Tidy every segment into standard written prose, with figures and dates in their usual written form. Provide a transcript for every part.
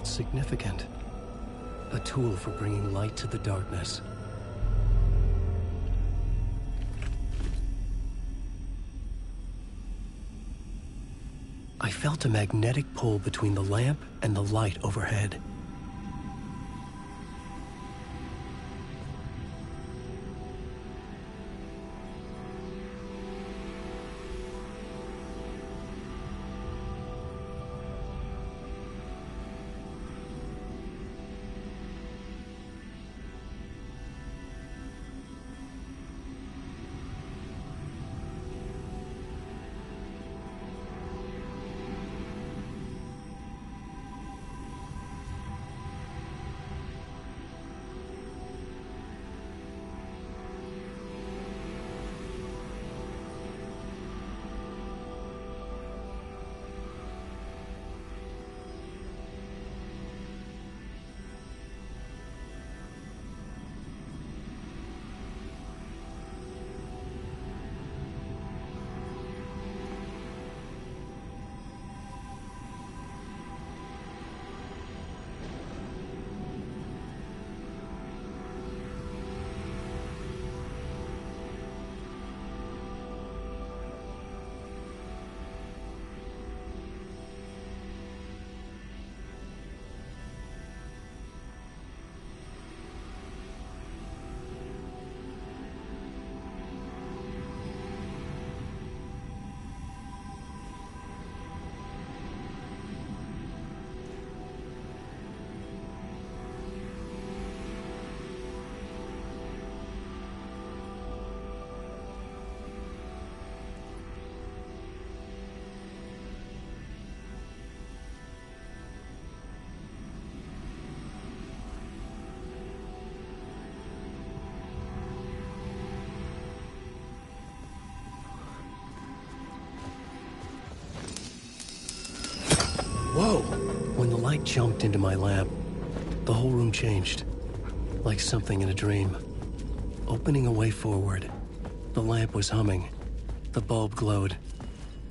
felt significant. A tool for bringing light to the darkness. I felt a magnetic pull between the lamp and the light overhead. Whoa! When the light jumped into my lamp, the whole room changed, like something in a dream. Opening a way forward, the lamp was humming. The bulb glowed.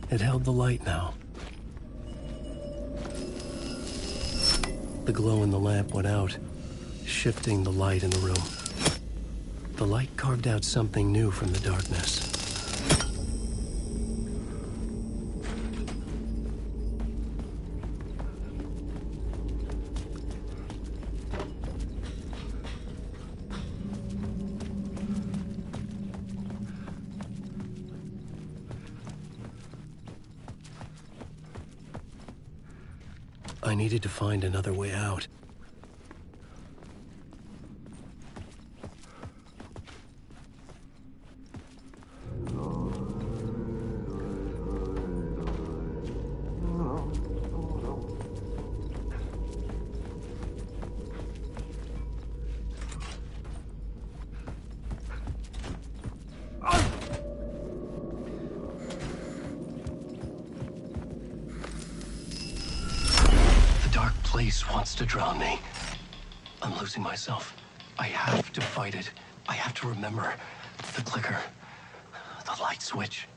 It held the light now. The glow in the lamp went out, shifting the light in the room. The light carved out something new from the darkness. I needed to find another way out. Place wants to drown me. I'm losing myself. I have to fight it. I have to remember. The clicker. The light switch.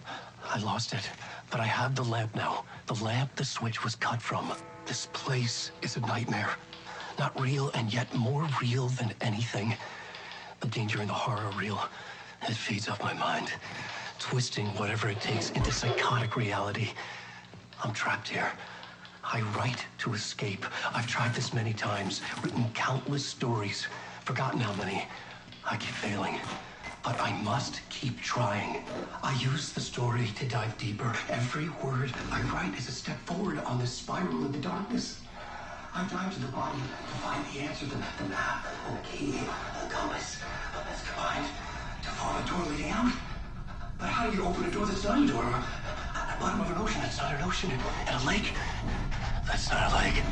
I lost it. But I have the lamp now. The lamp the switch was cut from. This place is a nightmare. Not real, and yet more real than anything. The danger and the horror are real. It feeds off my mind. Twisting whatever it takes into psychotic reality. I'm trapped here. I write to escape. I've tried this many times, written countless stories, forgotten how many. I keep failing, but I must keep trying. I use the story to dive deeper. Every word I write is a step forward on this spiral in the darkness. I dive to the bottom to find the answer, the map, and the key, the compass. That's combined to form a door leading out. But how do you open a door that's not a door? At the bottom of an ocean that's not an ocean, and a lake that's not a lake.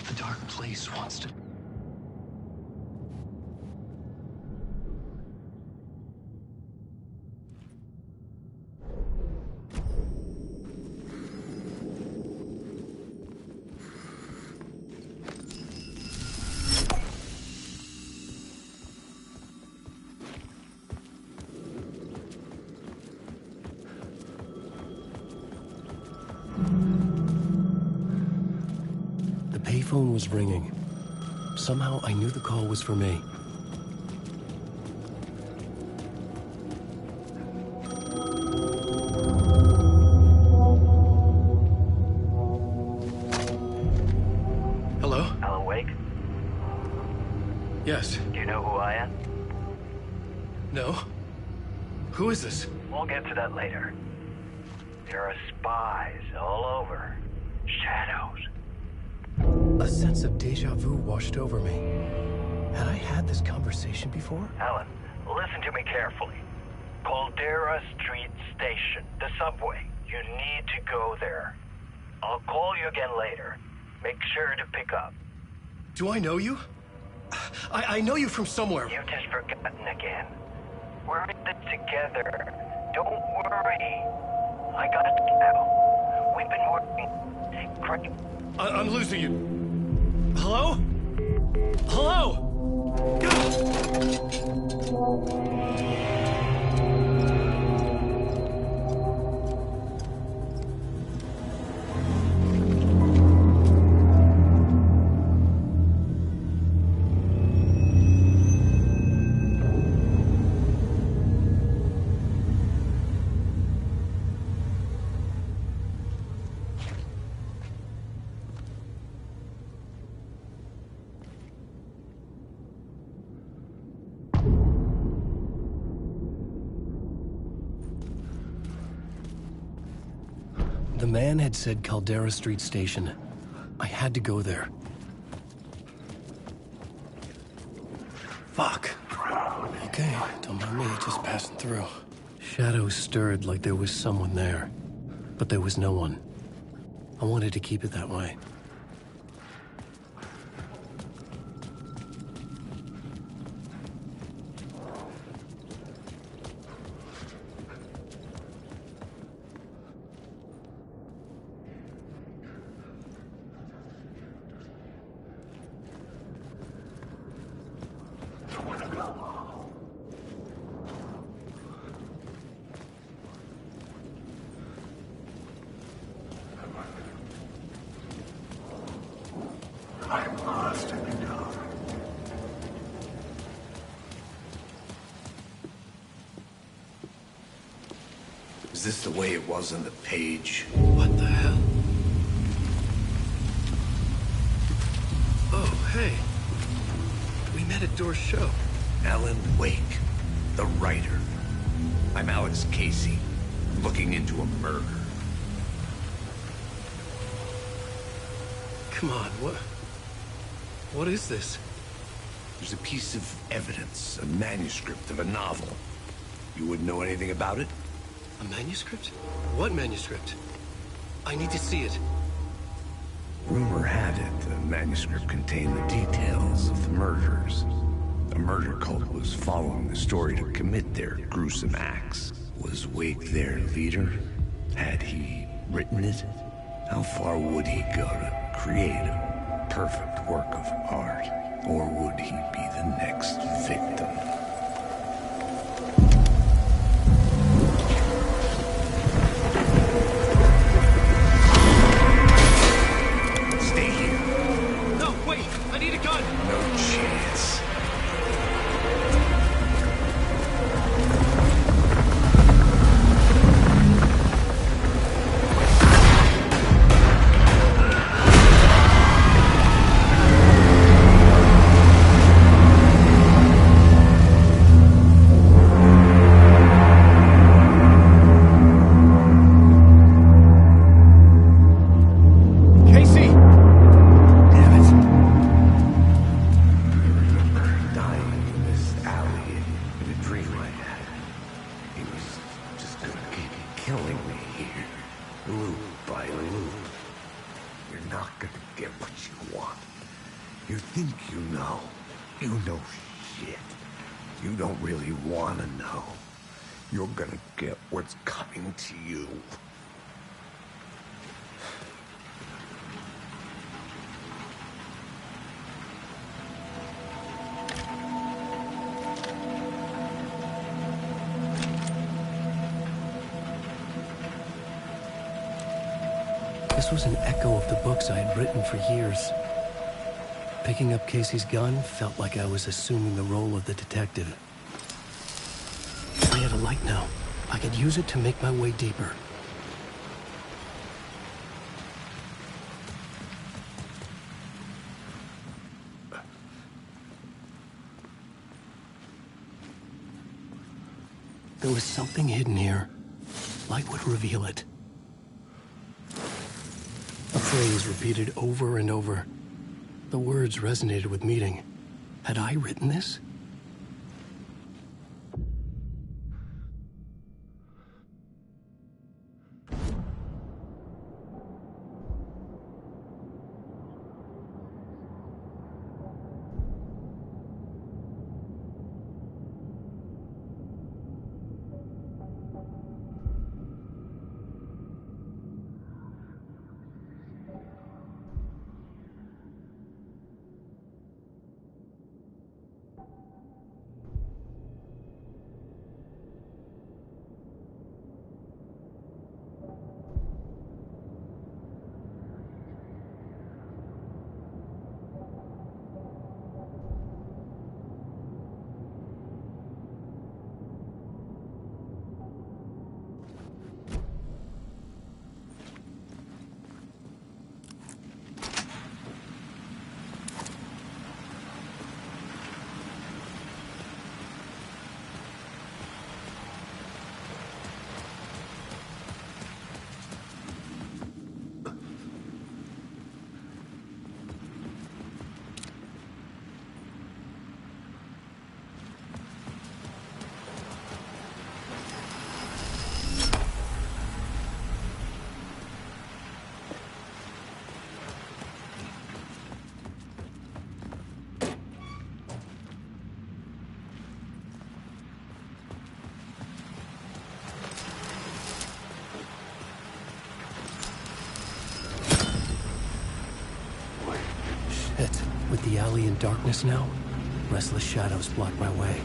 The dark place wants to... phone was ringing. Somehow I knew the call was for me. Hello? Alan Wake? Yes. Do you know who I am? No? Who is this? We'll get to that later. There are spies all over. Shadows. A sense of deja vu washed over me. Had I had this conversation before? Alan, listen to me carefully. Caldera Street Station, the subway. You need to go there. I'll call you again later. Make sure to pick up. Do I know you? I know you from somewhere. You've just forgotten again. We're in this together. Don't worry. I got it now. We've been working. Great. I'm losing you. Hello? Hello? The man had said Caldera Street Station. I had to go there. Fuck. Okay, don't mind me, just passing through. Shadows stirred like there was someone there, but there was no one. I wanted to keep it that way. I'm lost in the dark. Is this the way it was on the page? What the hell? Oh, hey. We met at Door's show. Alan Wake, the writer. I'm Alex Casey, looking into a murder. Come on, what is this? There's a piece of evidence, a manuscript of a novel. You wouldn't know anything about it? A manuscript? What manuscript? I need to see it. Rumor had it the manuscript contained the details of the murders. A murder cult was following the story to commit their gruesome acts. Was Wake their leader? Had he written it? How far would he go to create a perfect work of art? Or would he be the next victim? Stay here. No, wait! I need a gun! No chance. You don't really want to know. You're gonna get what's coming to you. This was an echo of the books I had written for years. Picking up Casey's gun felt like I was assuming the role of the detective. I had a light now. I could use it to make my way deeper. There was something hidden here. Light would reveal it. A phrase repeated over and over. The words resonated with meaning. Had I written this? With the alley in darkness now, restless shadows block my way.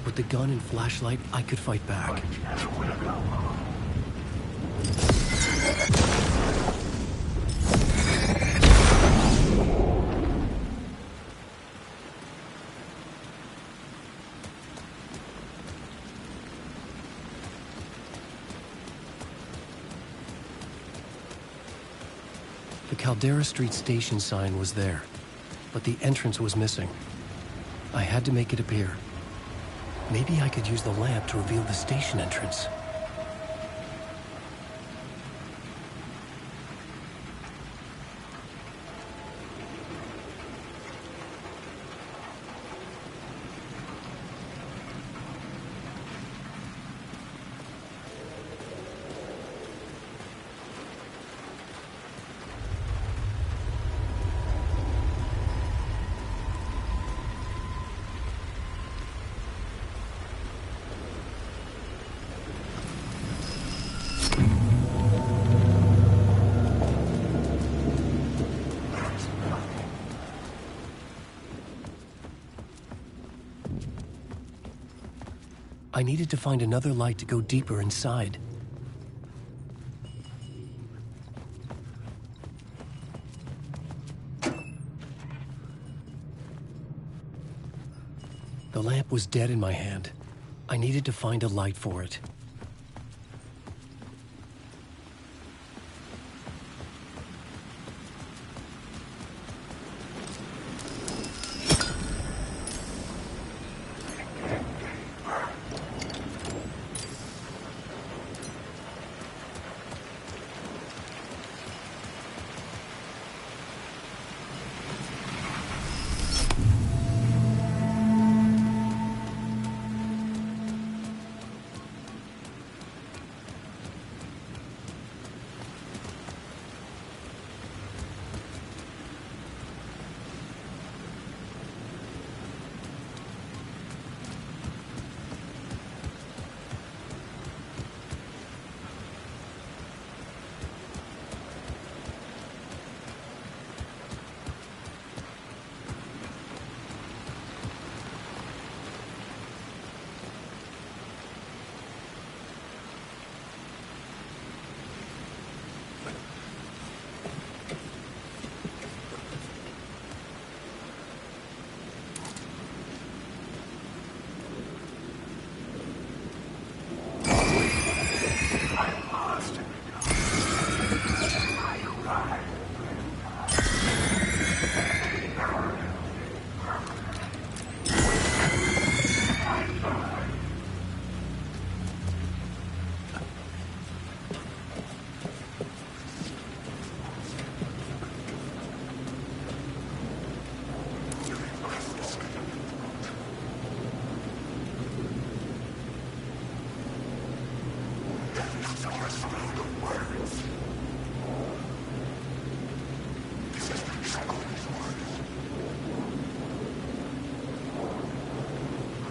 With the gun and flashlight, I could fight back. The Caldera Street station sign was there, but the entrance was missing. I had to make it appear. Maybe I could use the lamp to reveal the station entrance. I needed to find another light to go deeper inside. The lamp was dead in my hand. I needed to find a light for it.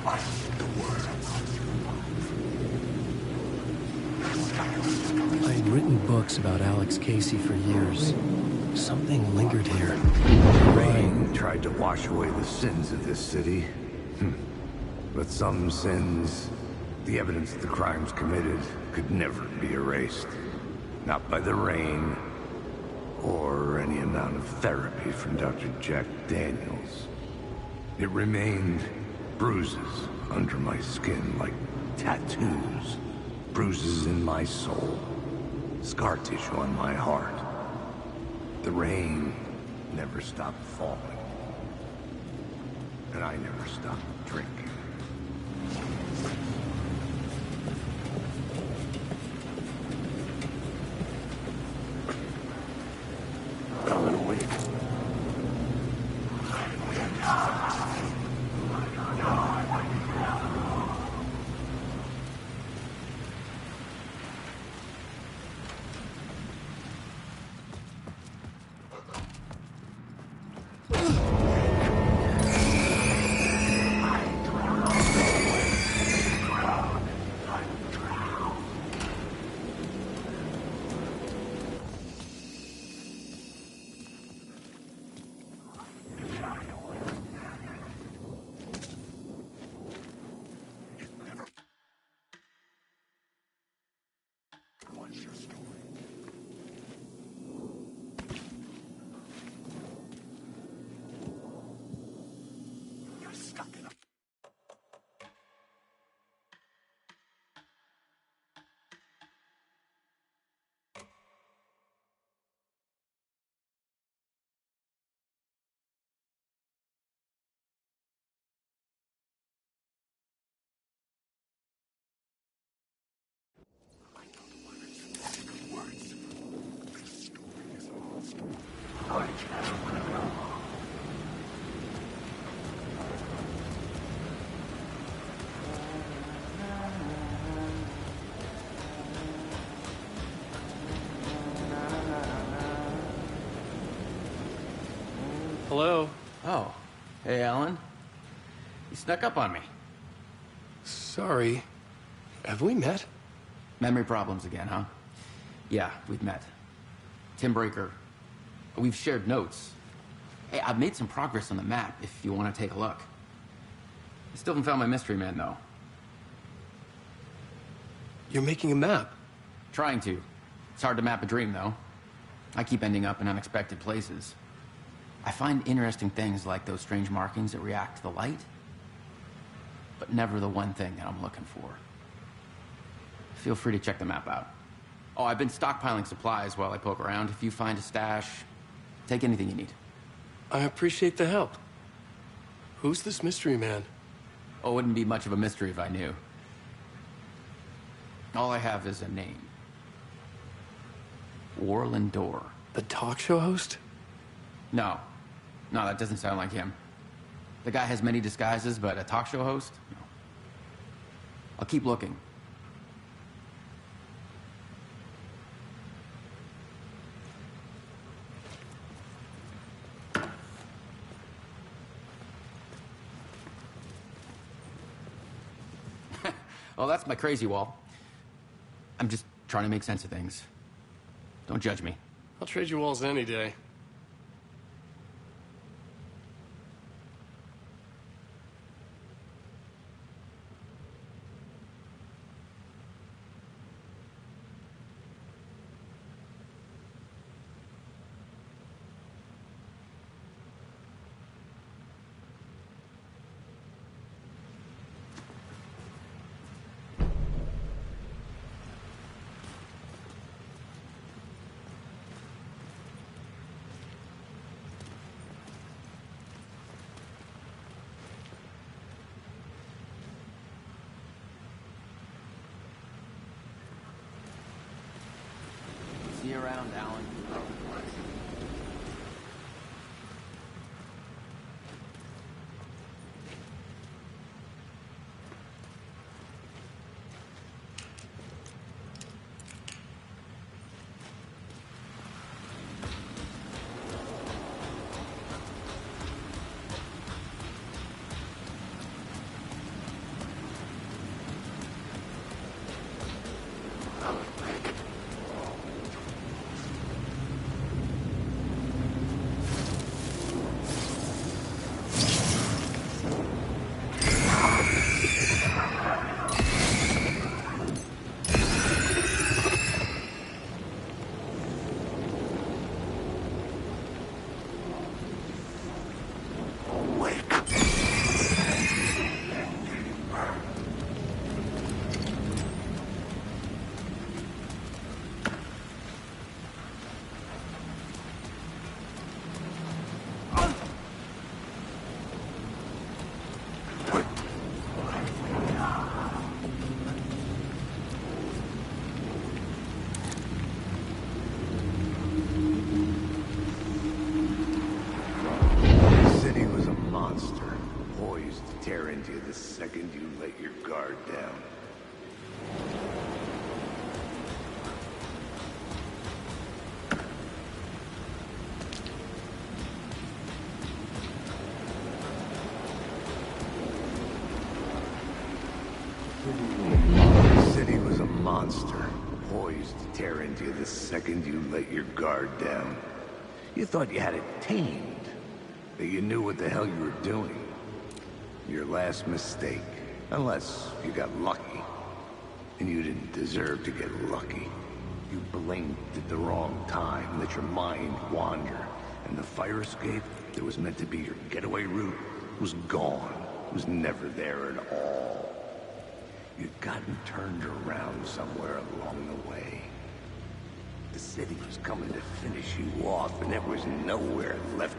I had written books about Alex Casey for years. Something lingered here. The rain tried to wash away the sins of this city. But some sins, the evidence of the crimes committed, could never be erased. Not by the rain, or any amount of therapy from Dr. Jack Daniels. It remained bruises under my skin like tattoos. Bruises in my soul. Scar tissue on my heart. The rain never stopped falling. And I never stopped drinking. Hello? Oh. Hey, Alan. You snuck up on me. Sorry. Have we met? Memory problems again, huh? Yeah, we've met. Tim Breaker. We've shared notes. Hey, I've made some progress on the map, if you want to take a look. I still haven't found my mystery man, though. You're making a map? Trying to. It's hard to map a dream, though. I keep ending up in unexpected places. I find interesting things like those strange markings that react to the light, but never the one thing that I'm looking for. Feel free to check the map out. Oh, I've been stockpiling supplies while I poke around. If you find a stash, take anything you need. I appreciate the help. Who's this mystery man? Oh, it wouldn't be much of a mystery if I knew. All I have is a name. Warlin Door. The talk show host? No. No, that doesn't sound like him. The guy has many disguises, but a talk show host? No. I'll keep looking. Well, that's my crazy wall. I'm just trying to make sense of things. Don't judge me. I'll trade you walls any day. See you around, Alan. second you let your guard down. The city was a monster, poised to tear into you the second you let your guard down. You thought you had it tamed, that you knew what the hell you were doing. Your last mistake, unless you got lucky. And you didn't deserve to get lucky. You blinked at the wrong time, let your mind wander, and the fire escape that was meant to be your getaway route was gone. It was never there at all. You'd gotten turned around somewhere along the way. The city was coming to finish you off, and there was nowhere left.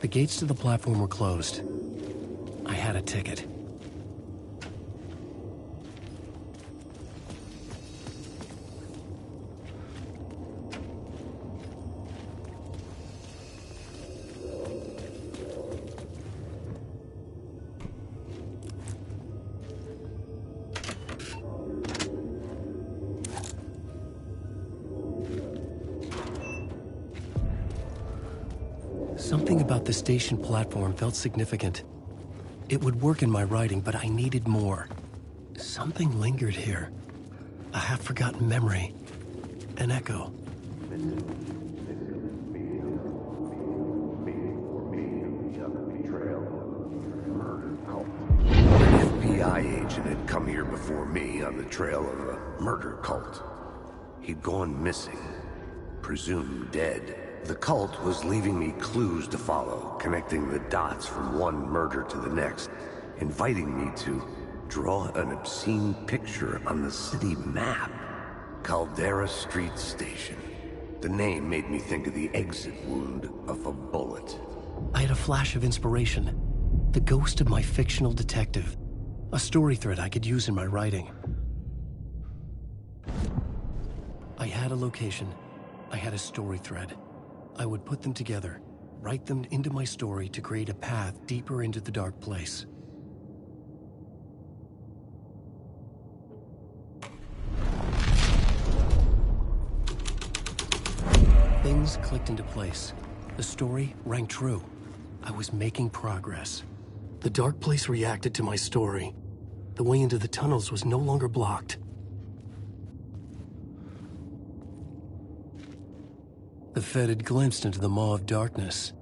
The gates to the platform were closed. I had a ticket. Something about the station platform felt significant. It would work in my writing, but I needed more. Something lingered here. A half-forgotten memory. An echo. FBI agent had come here before me on the trail of a murder cult. He'd gone missing, presumed dead. The cult was leaving me clues to follow, connecting the dots from one murder to the next, inviting me to draw an obscene picture on the city map. Caldera Street Station. The name made me think of the exit wound of a bullet. I had a flash of inspiration. The ghost of my fictional detective. A story thread I could use in my writing. I had a location. I had a story thread. I would put them together, write them into my story to create a path deeper into the dark place. Things clicked into place. The story rang true. I was making progress. The dark place reacted to my story. The way into the tunnels was no longer blocked. The Fed had glimpsed into the maw of darkness.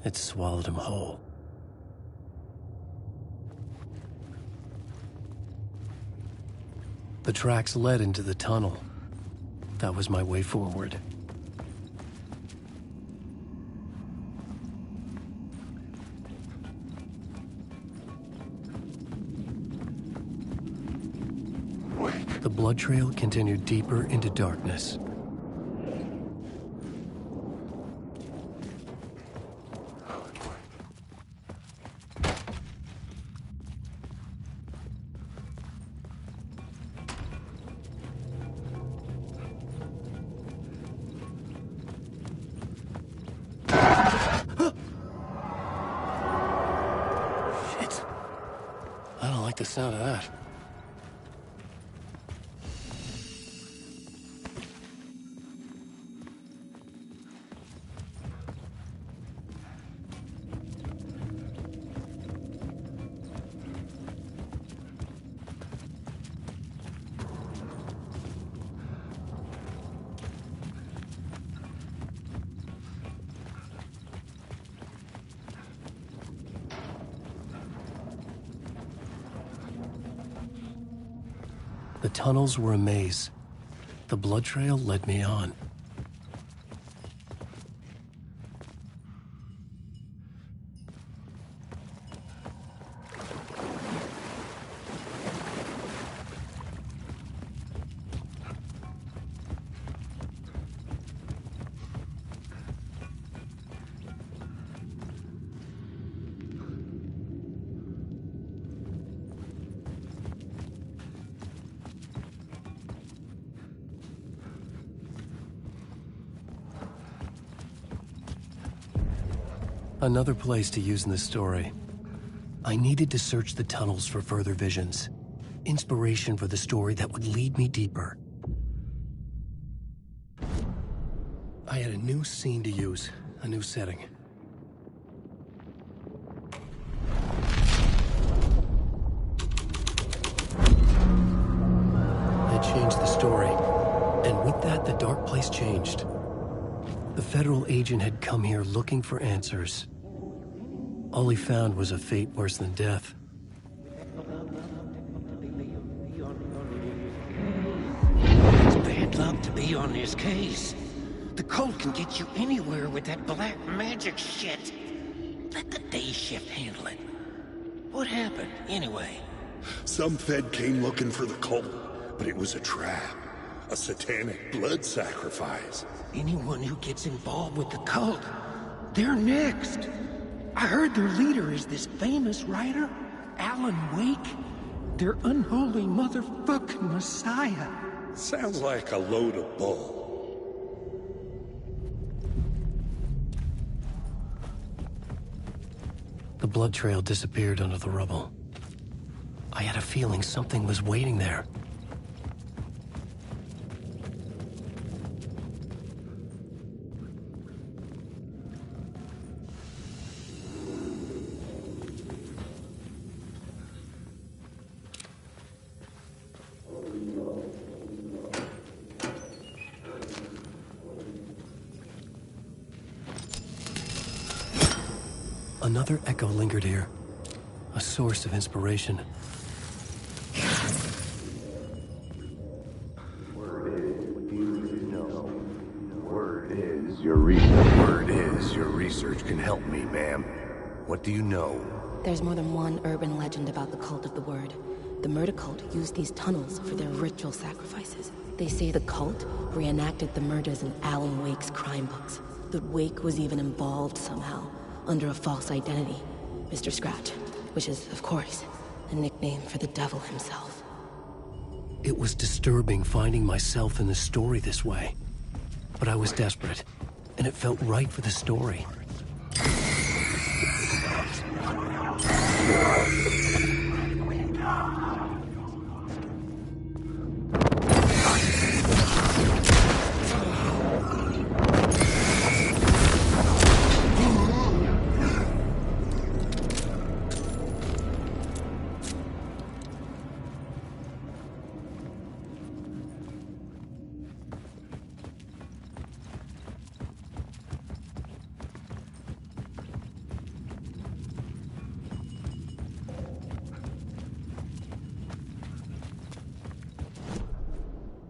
It swallowed him whole. The tracks led into the tunnel. That was my way forward. The blood trail continued deeper into darkness. Shit. I don't like the sound of that. The tunnels were a maze. The blood trail led me on. Another place to use in this story. I needed to search the tunnels for further visions. Inspiration for the story that would lead me deeper. I had a new scene to use, a new setting. I changed the story, and with that, the dark place changed. The federal agent had come here looking for answers. All he found was a fate worse than death. It's bad luck to be on this case. The cult can get you anywhere with that black magic shit. Let the day shift handle it. What happened, anyway? Some Fed came looking for the cult, but it was a trap. A satanic blood sacrifice. Anyone who gets involved with the cult, they're next. I heard their leader is this famous writer, Alan Wake. Their unholy motherfucking messiah. Sounds like a load of bull. The blood trail disappeared under the rubble. I had a feeling something was waiting there. Another echo lingered here. A source of inspiration. Word is your research can help me, ma'am. What do you know? There's more than one urban legend about the cult of the Word. The murder cult used these tunnels for their ritual sacrifices. They say the cult reenacted the murders in Alan Wake's crime books. That Wake was even involved somehow, under a false identity. Mr. Scratch, which is, of course, a nickname for the devil himself. It was disturbing finding myself in the story this way. But I was desperate, and it felt right for the story.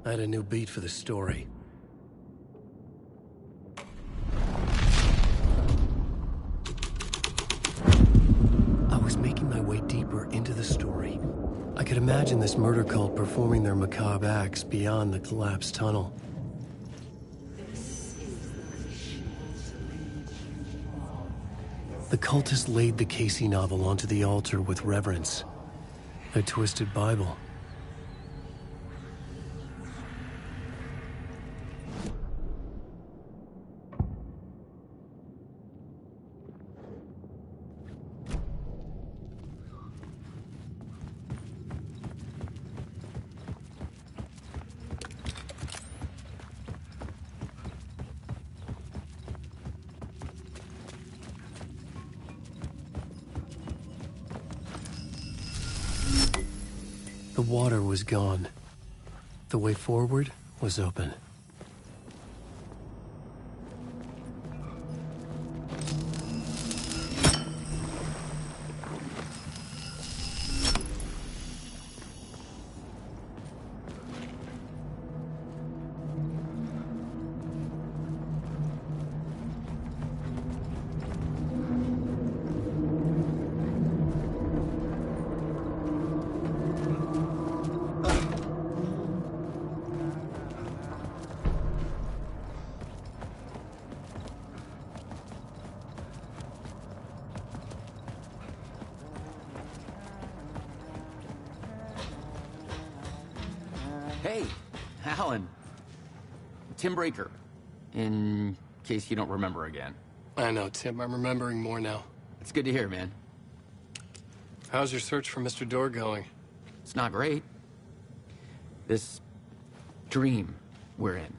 I had a new beat for the story. I was making my way deeper into the story. I could imagine this murder cult performing their macabre acts beyond the collapsed tunnel. The cultists laid the Casey novel onto the altar with reverence. A twisted Bible. The water was gone. The way forward was open. Hey, Alan. Tim Breaker, in case you don't remember again. I know, Tim. I'm remembering more now. It's good to hear, man. How's your search for Mr. Door going? It's not great. This dream we're in,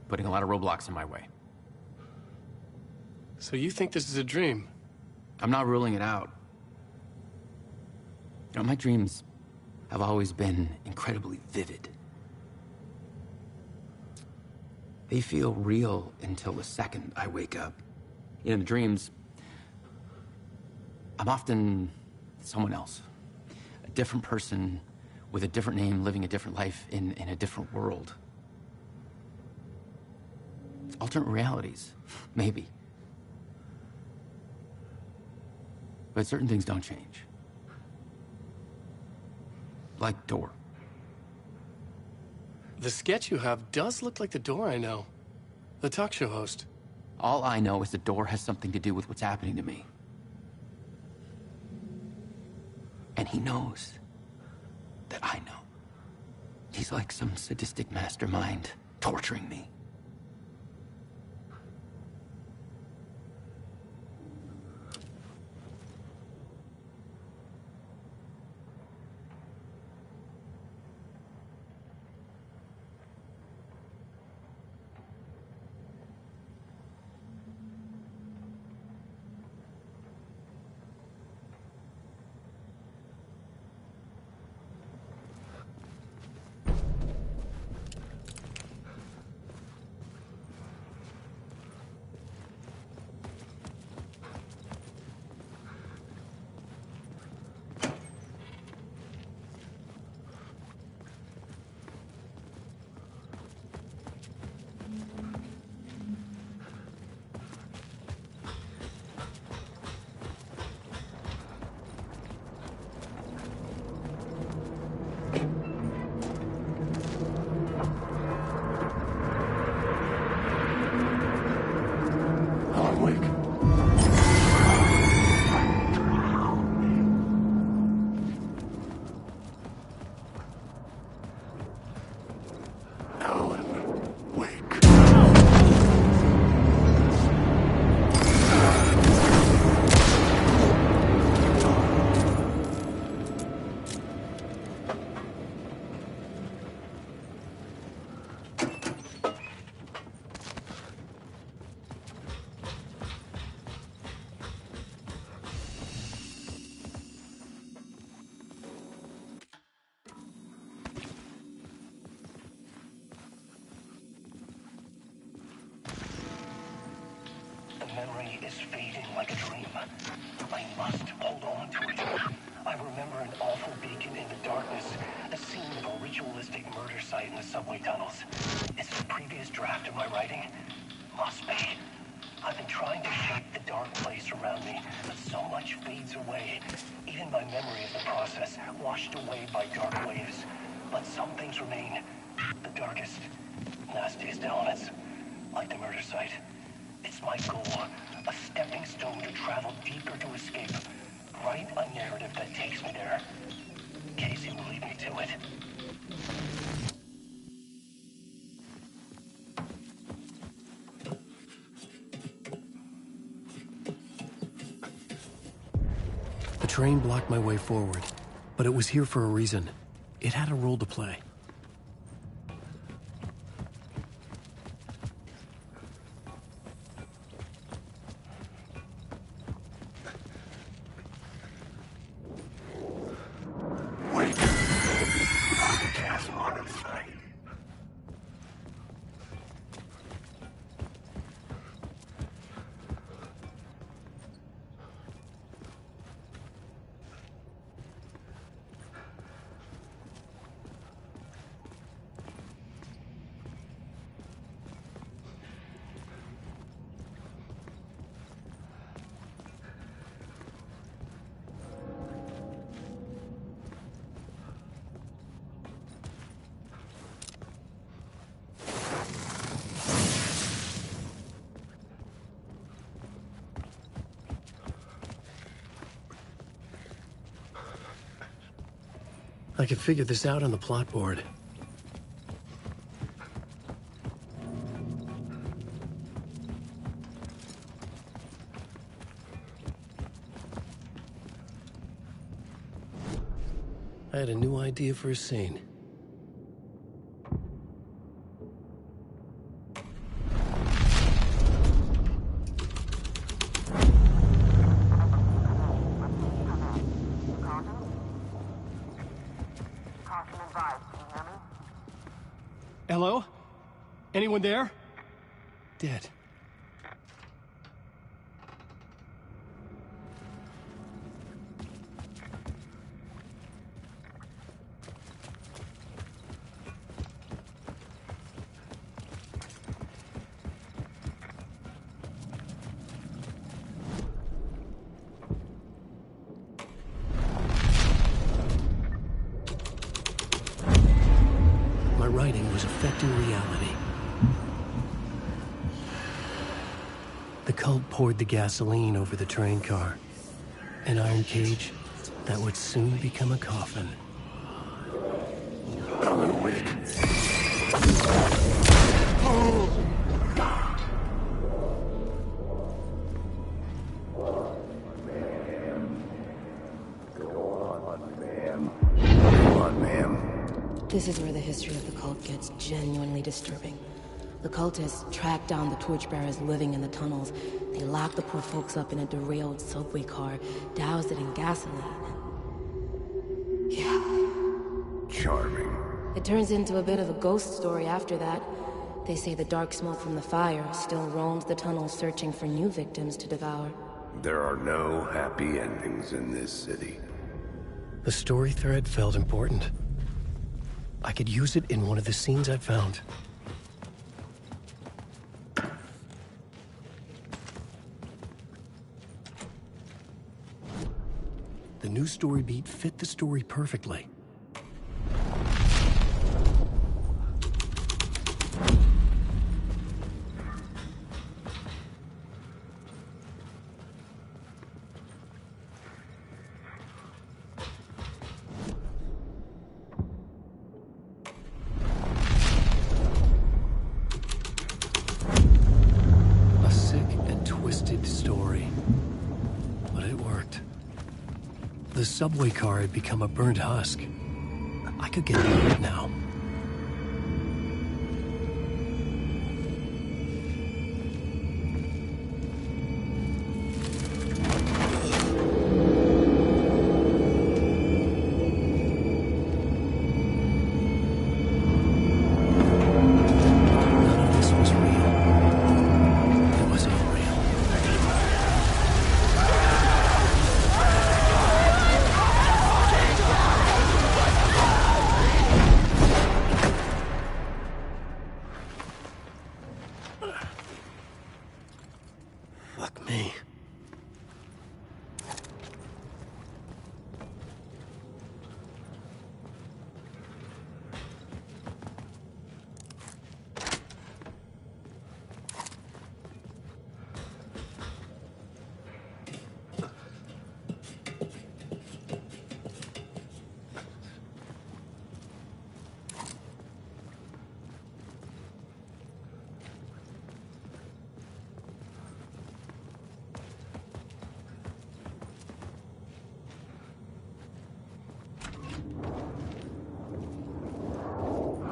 putting a lot of roadblocks in my way. So you think this is a dream? I'm not ruling it out. You know, my dreams have always been incredibly vivid. They feel real until the second I wake up. You know, in the dreams, I'm often someone else. A different person with a different name, living a different life in a different world. It's alternate realities, maybe. But certain things don't change. Like Door. The sketch you have does look like the Door I know. The talk show host. All I know is the Door has something to do with what's happening to me. And he knows that I know. He's like some sadistic mastermind torturing me. is fading like a dream. I must hold on to it. I remember an awful beacon in the darkness, the scene of a ritualistic murder site in the subway tunnels. Is it a previous draft of my writing? Must be. I've been trying to shape the dark place around me, but so much fades away. Even my memory of the process, washed away by dark waves. But some things remain. The darkest, nastiest elements, like the murder site. It's my goal, a stepping stone to travel deeper to escape. Write a narrative that takes me there. Casey will lead me to it. The train blocked my way forward, but it was here for a reason. It had a role to play. I could figure this out on the plot board. I had a new idea for a scene. Hello? Anyone there? Dead. My writing was affecting reality. The cult poured the gasoline over the train car. An iron cage that would soon become a coffin. Alan Wake. This is where the history of the cult gets genuinely disturbing. The cultists tracked down the torchbearers living in the tunnels. They locked the poor folks up in a derailed subway car, doused it in gasoline. Yeah. Charming. It turns into a bit of a ghost story after that. They say the dark smoke from the fire still roams the tunnels searching for new victims to devour. There are no happy endings in this city. The story thread felt important. I could use it in one of the scenes I'd found. The new story beat fit the story perfectly. A sick and twisted story. But it worked. The subway car had become a burnt husk. I could get near it now. None of this was real. It was all real. me.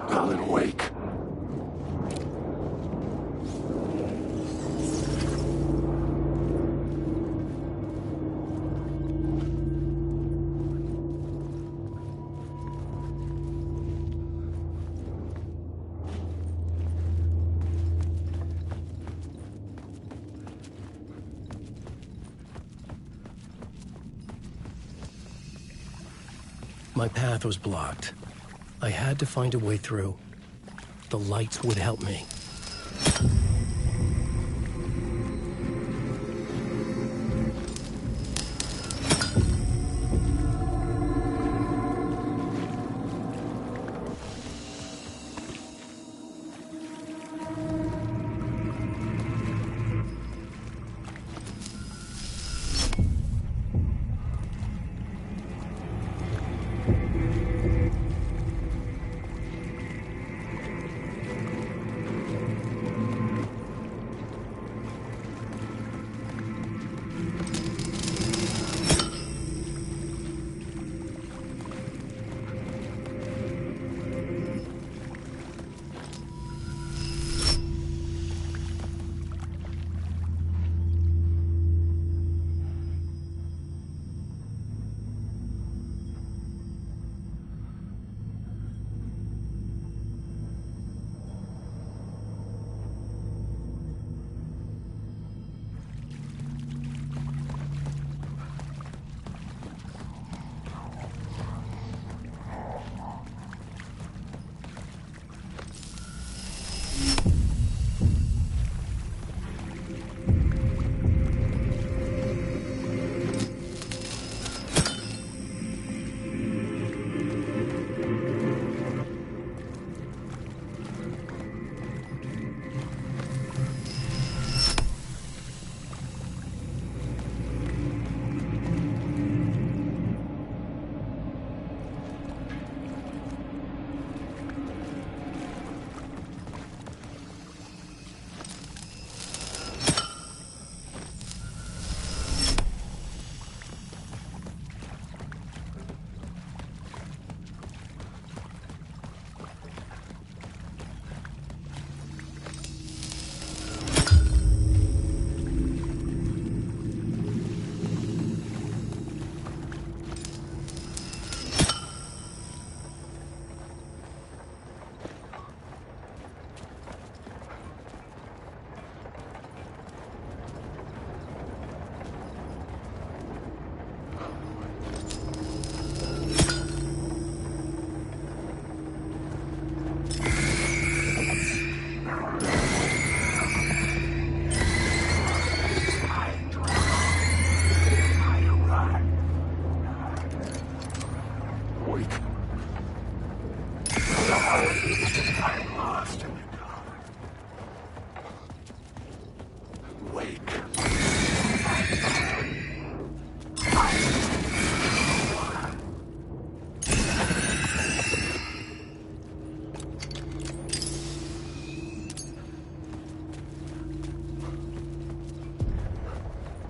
Alan Wake. My path was blocked. I had to find a way through. The lights would help me.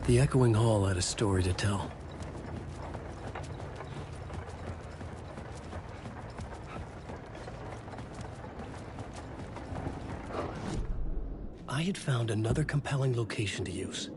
The echoing hall had a story to tell. I had found another compelling location to use.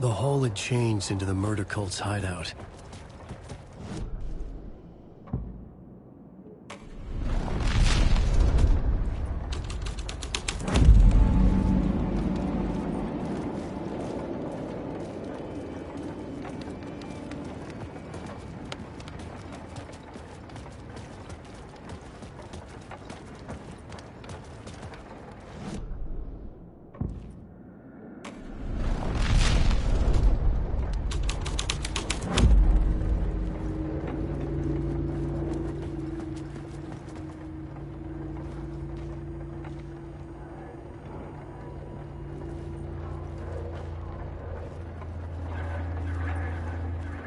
The hole had changed into the murder cult's hideout.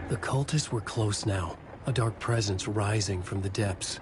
The cultists were close now, a dark presence rising from the depths.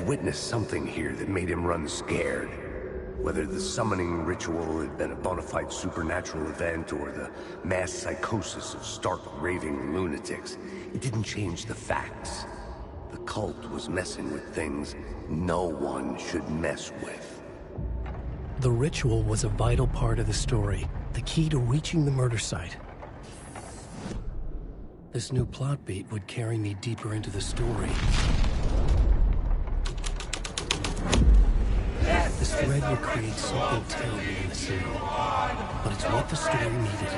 Witnessed something here that made him run scared. Whether the summoning ritual had been a bona fide supernatural event or the mass psychosis of stark raving lunatics, it didn't change the facts. The cult was messing with things no one should mess with. The ritual was a vital part of the story, the key to reaching the murder site. This new plot beat would carry me deeper into the story. This thread will create something terrible in the scene, but it's what the story needed.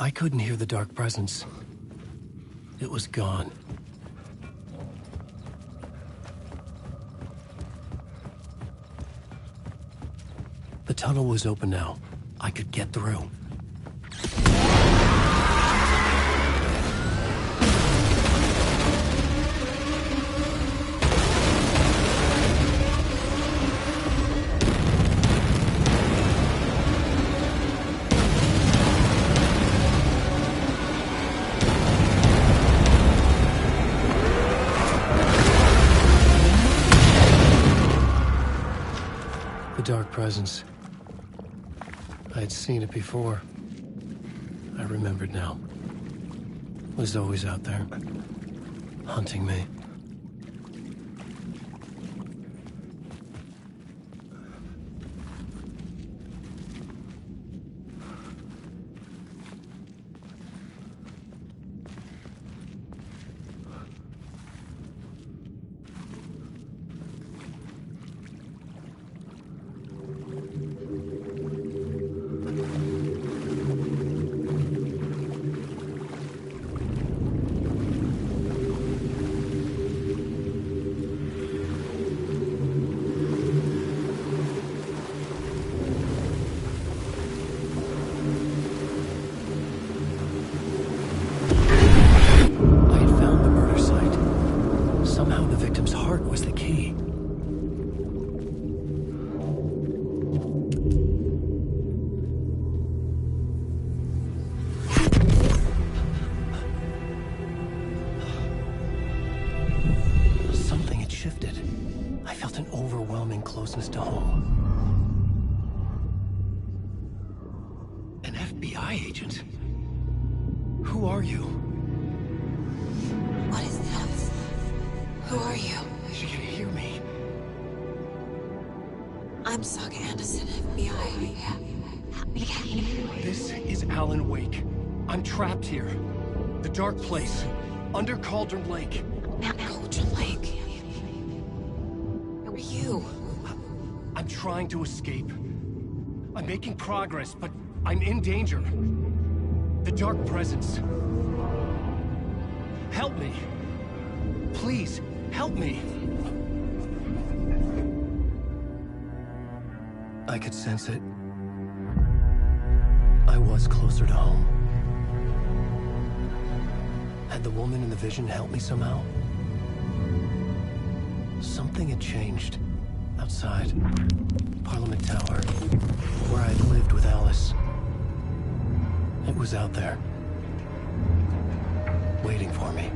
I couldn't hear the dark presence. It was gone. The tunnel was open now. I could get through. The dark presence. I had seen it before. I remembered now. It was always out there, hunting me. Closeness to home. An FBI agent? Who are you? What is this? Who are you? She can hear me. I'm Saga Anderson, FBI. Help me get you. This is Alan Wake. I'm trapped here. The dark place. Under Cauldron Lake. Mount Cauldron Lake. Who are you? I'm trying to escape. I'm making progress, but I'm in danger. The dark presence. Help me. Please, help me. I could sense it. I was closer to home. Had the woman in the vision helped me somehow? Something had changed. Outside. Parliament Tower. Where I'd lived with Alice. It was out there. Waiting for me.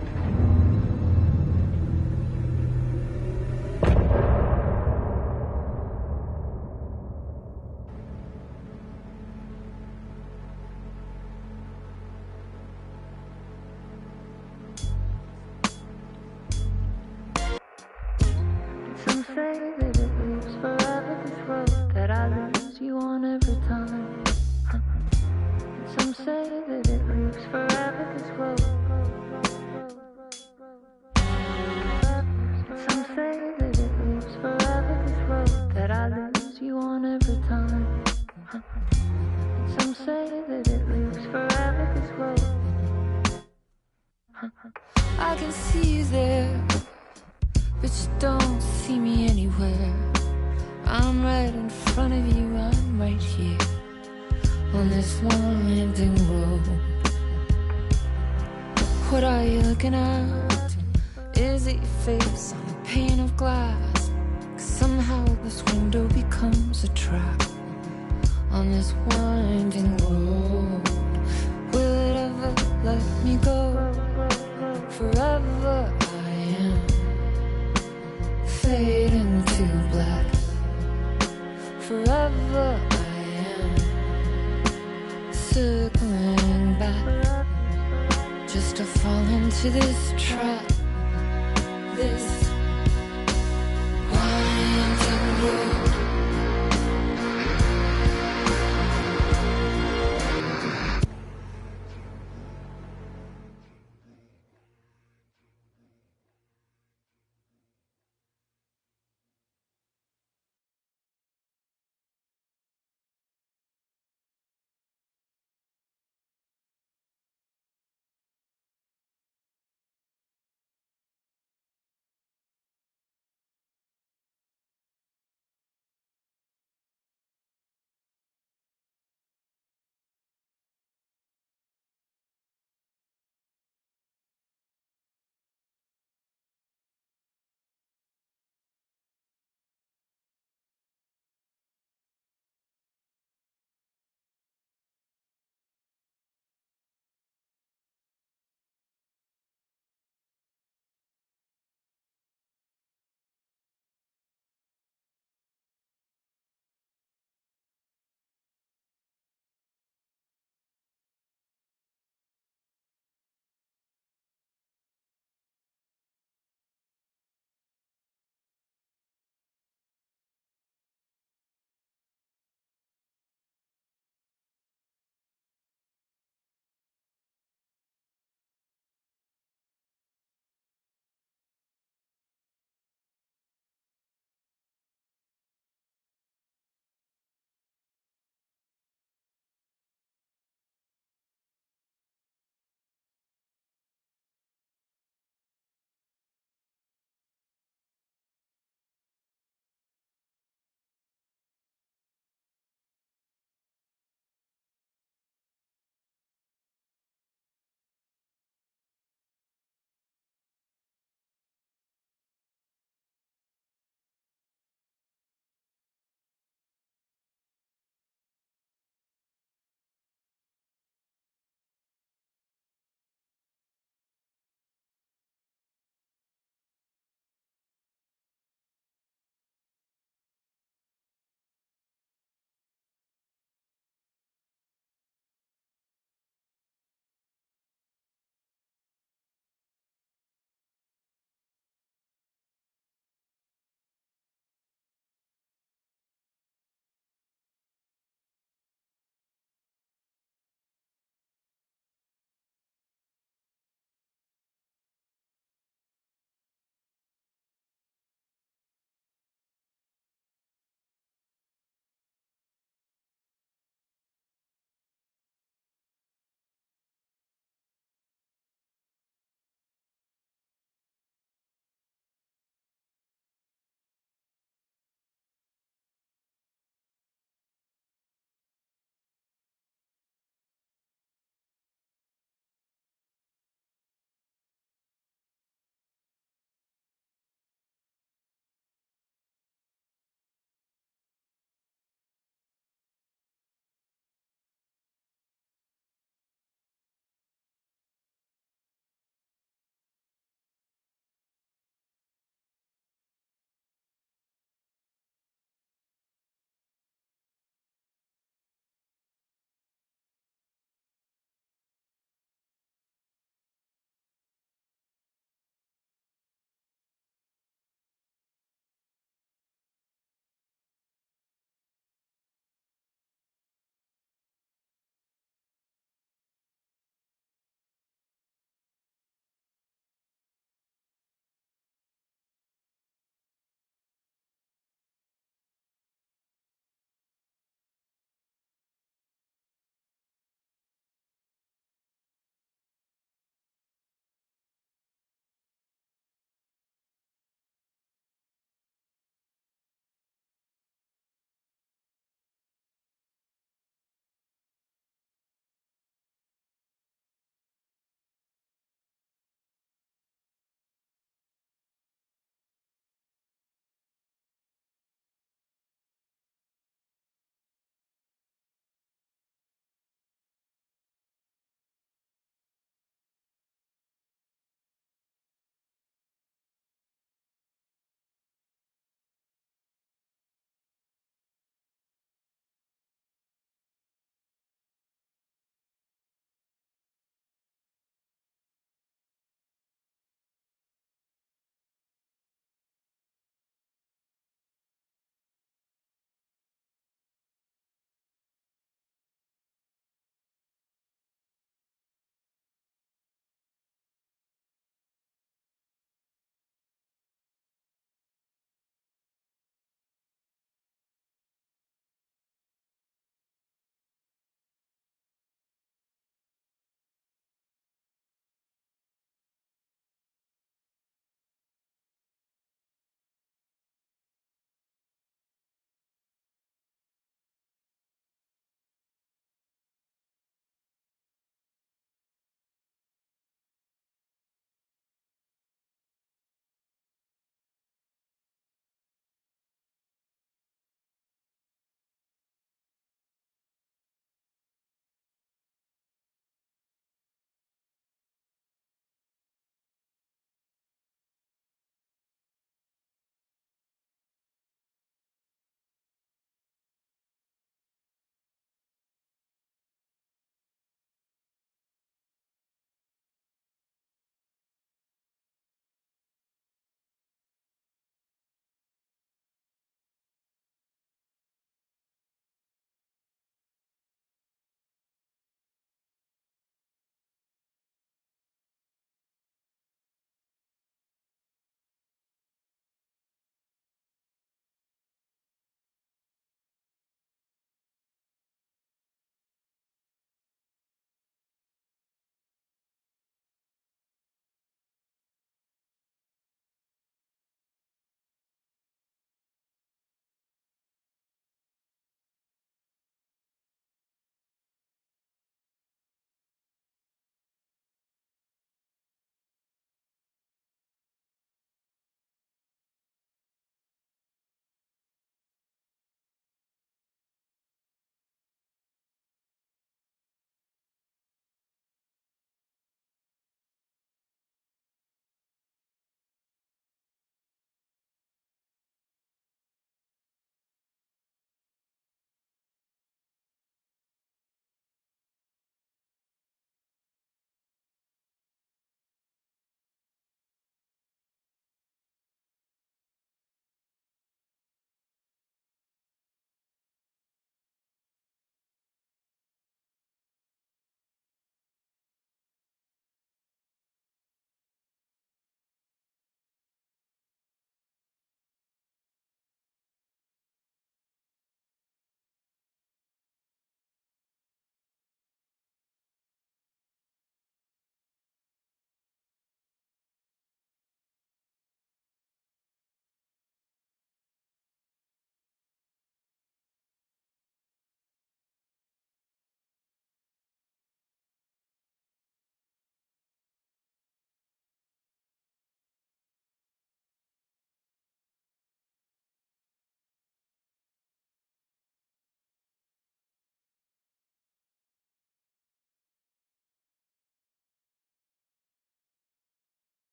Some say that it lives forever, this road that I lose you on every time. Some say that it lives forever, this road. Some say that it lives forever, this road that I lose you on every time. Some say that it lives forever, this road. I can see you there, but you don't see me anywhere. I'm right in front of you, I'm right here on this winding road. What are you looking at? Is it your face on a pane of glass? 'Cause somehow this window becomes a trap on this winding road. Will it ever let me go? Forever I am fading to black. Forever I am circling back, just to fall into this trap. This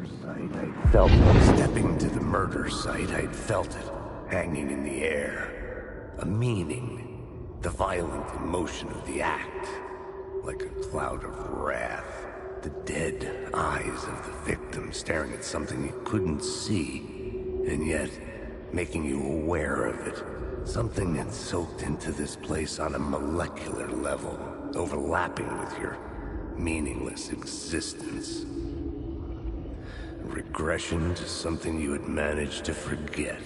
site, I felt it. Stepping to the murder site, I'd felt it, hanging in the air. A meaning, the violent emotion of the act, like a cloud of wrath. The dead eyes of the victim staring at something you couldn't see, and yet making you aware of it. Something had soaked into this place on a molecular level, overlapping with your meaningless existence. Regression to something you had managed to forget.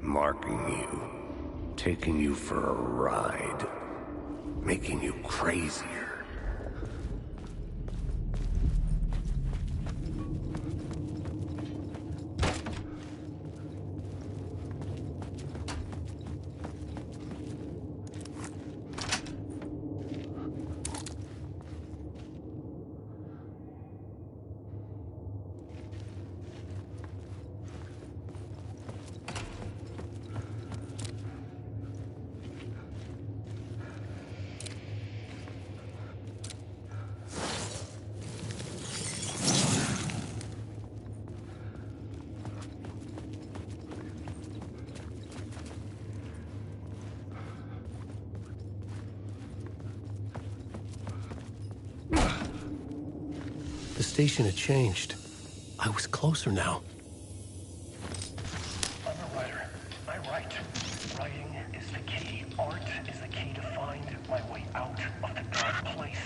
Marking you. Taking you for a ride. Making you crazier. The station had changed. I was closer now. I'm a writer. I write. Writing is the key. Art is the key to find my way out of the dark place.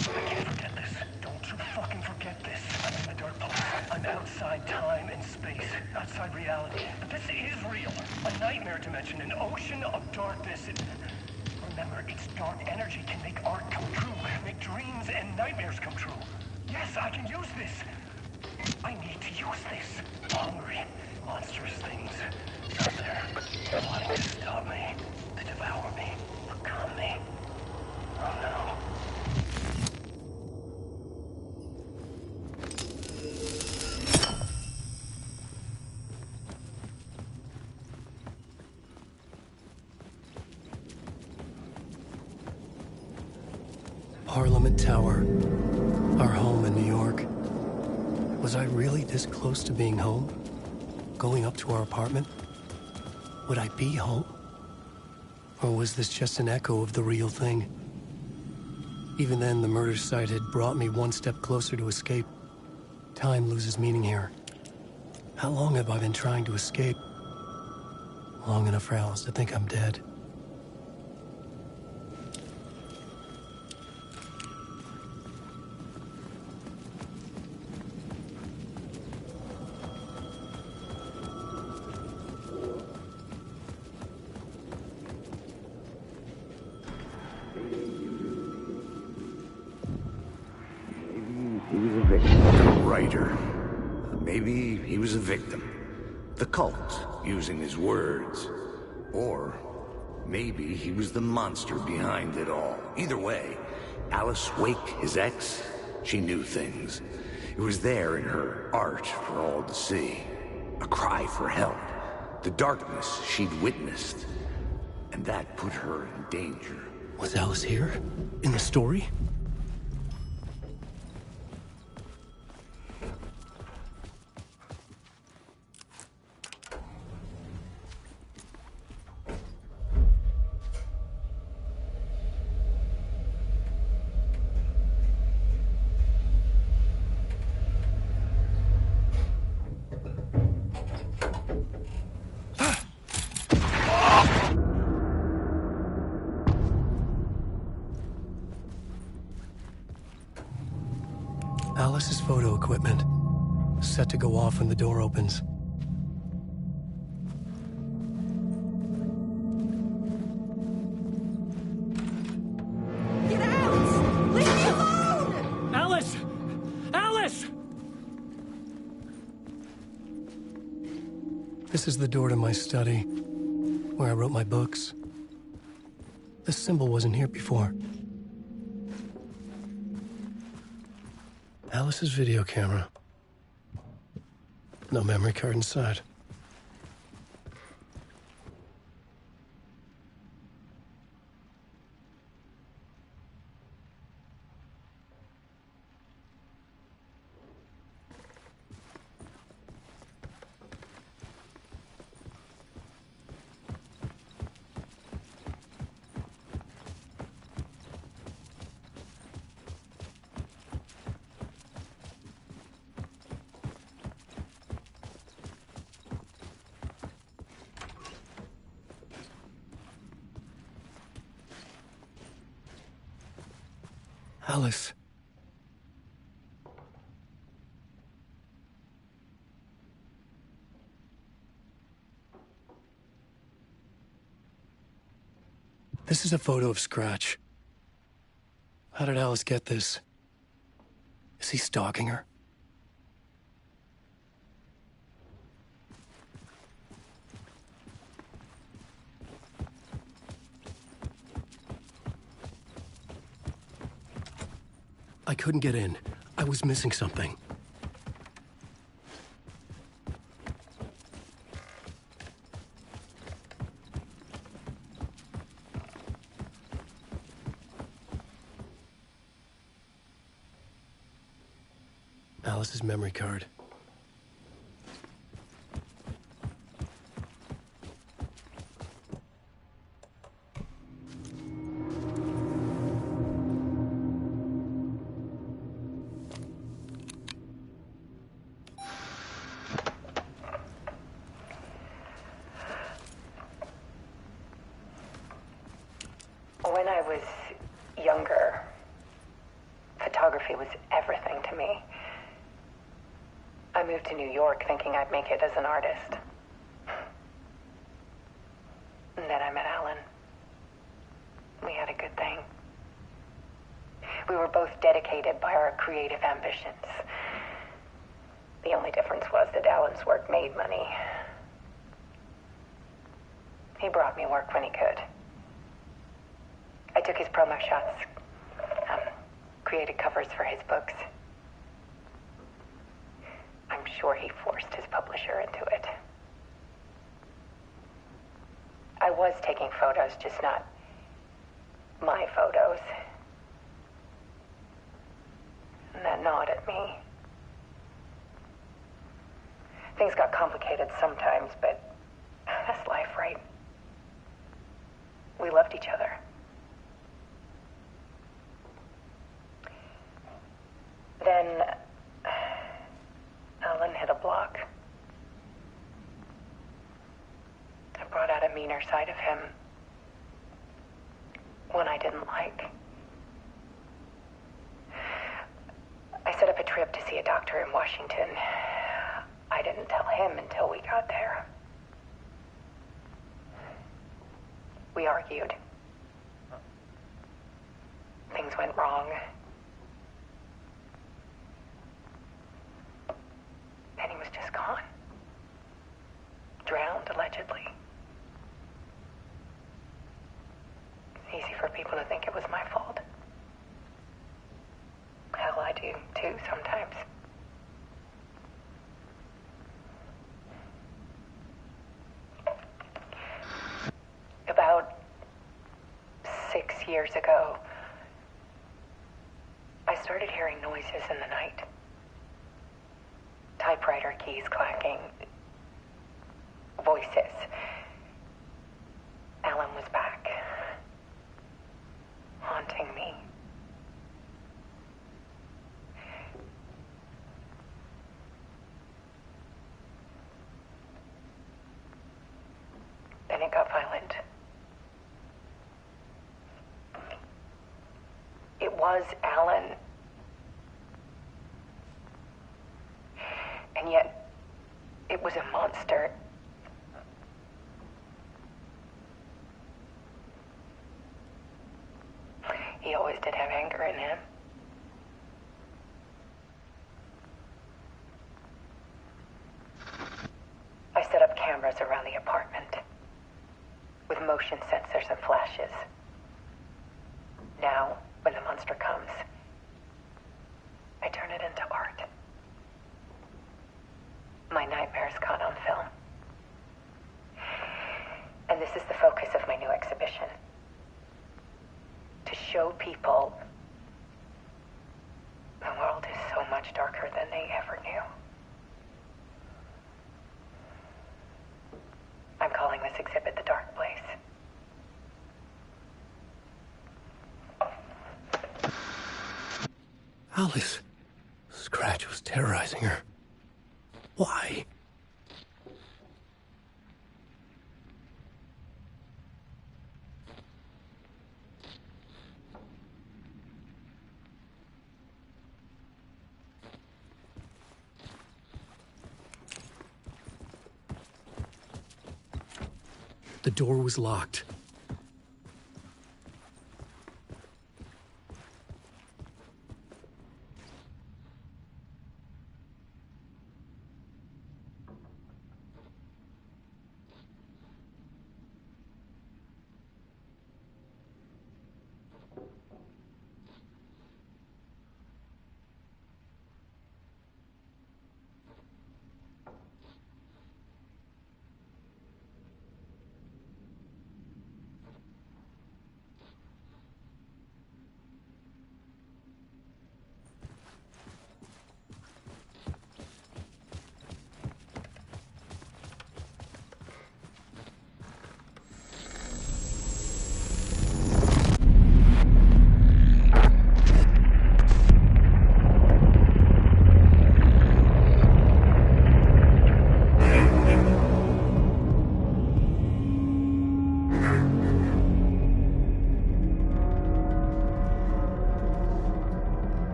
I can't forget this. Don't you fucking forget this. I'm in the dark place. I'm outside time and space. Outside reality. But this is real. A nightmare dimension. An ocean of darkness. Remember, its dark energy can make art come true. Make dreams and nightmares come true. Yes, I can use this. I need to use this. Hungry, monstrous things out there, wanting to stop me, to devour me, become me. Oh no. Parliament Tower. Our home in New York. Was I really this close to being home? Going up to our apartment? Would I be home? Or was this just an echo of the real thing? Even then, the murder site had brought me one step closer to escape. Time loses meaning here. How long have I been trying to escape? Long enough for Alice to think I'm dead. He was a victim. A writer. Maybe he was a victim. The cult, using his words. Or maybe he was the monster behind it all. Either way, Alice Wake, his ex, she knew things. It was there in her art for all to see. A cry for help. The darkness she'd witnessed. And that put her in danger. Was Alice here? In the story? Alice's photo equipment. Set to go off when the door opens. Get out! Leave me alone! Alice! Alice! This is the door to my study, where I wrote my books. This symbol wasn't here before. Alice's video camera. No memory card inside. Alice. This is a photo of Scratch. How did Alice get this? Is he stalking her? I couldn't get in. I was missing something. Alice's memory card. When I was younger, photography was everything to me. I moved to New York thinking I'd make it as an artist. And then I met Alan. We had a good thing. We were both dedicated by our creative ambitions. The only difference was that Alan's work made money. He brought me work when he could. I took his promo shots, created covers for his books. I'm sure he forced his publisher into it. I was taking photos, just not my photos. And that gnawed at me. Things got complicated sometimes, but that's life, right? We loved each other. Then Alan hit a block. I brought out a meaner side of him. One I didn't like. I set up a trip to see a doctor in Washington. I didn't tell him until we got there. We argued. Things went wrong. Penny was just gone. Drowned, allegedly. It's easy for people to think it was my fault. Hell, I do, too, sometimes. About 6 years ago, I started hearing noises in the night. Typewriter keys clacking. Voices. Alan was back. Haunting me. Then it got violent. It was Alan. And yet, it was a monster. He always did have anger in him. I set up cameras around the apartment with motion sensors and flashes. Now, when the monster comes, I turn it into art. My nightmares caught on film. And this is the focus of my new exhibition. To show people the world is so much darker than they ever knew. I'm calling this exhibit The Dark Place. Alice. Scratch was terrorizing her. Why? The door was locked.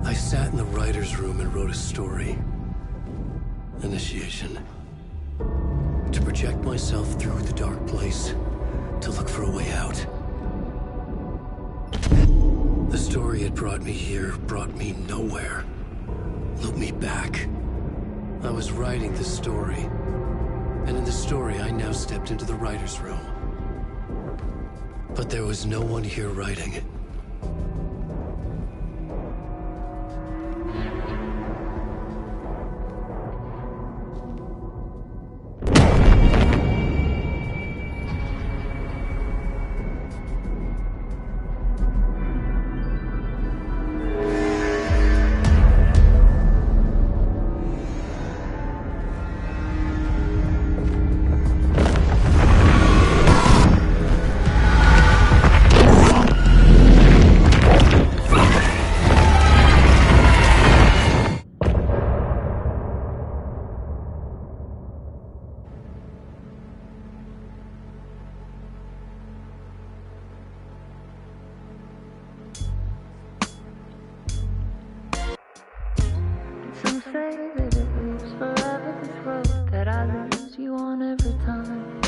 I sat in the writer's room and wrote a story. Initiation. To project myself through the dark place, to look for a way out. The story had brought me here, brought me nowhere. Looped me back. I was writing the story. And in the story, I now stepped into the writer's room. But there was no one here writing it. Some say that it lives forever, this road that I lose you on every time.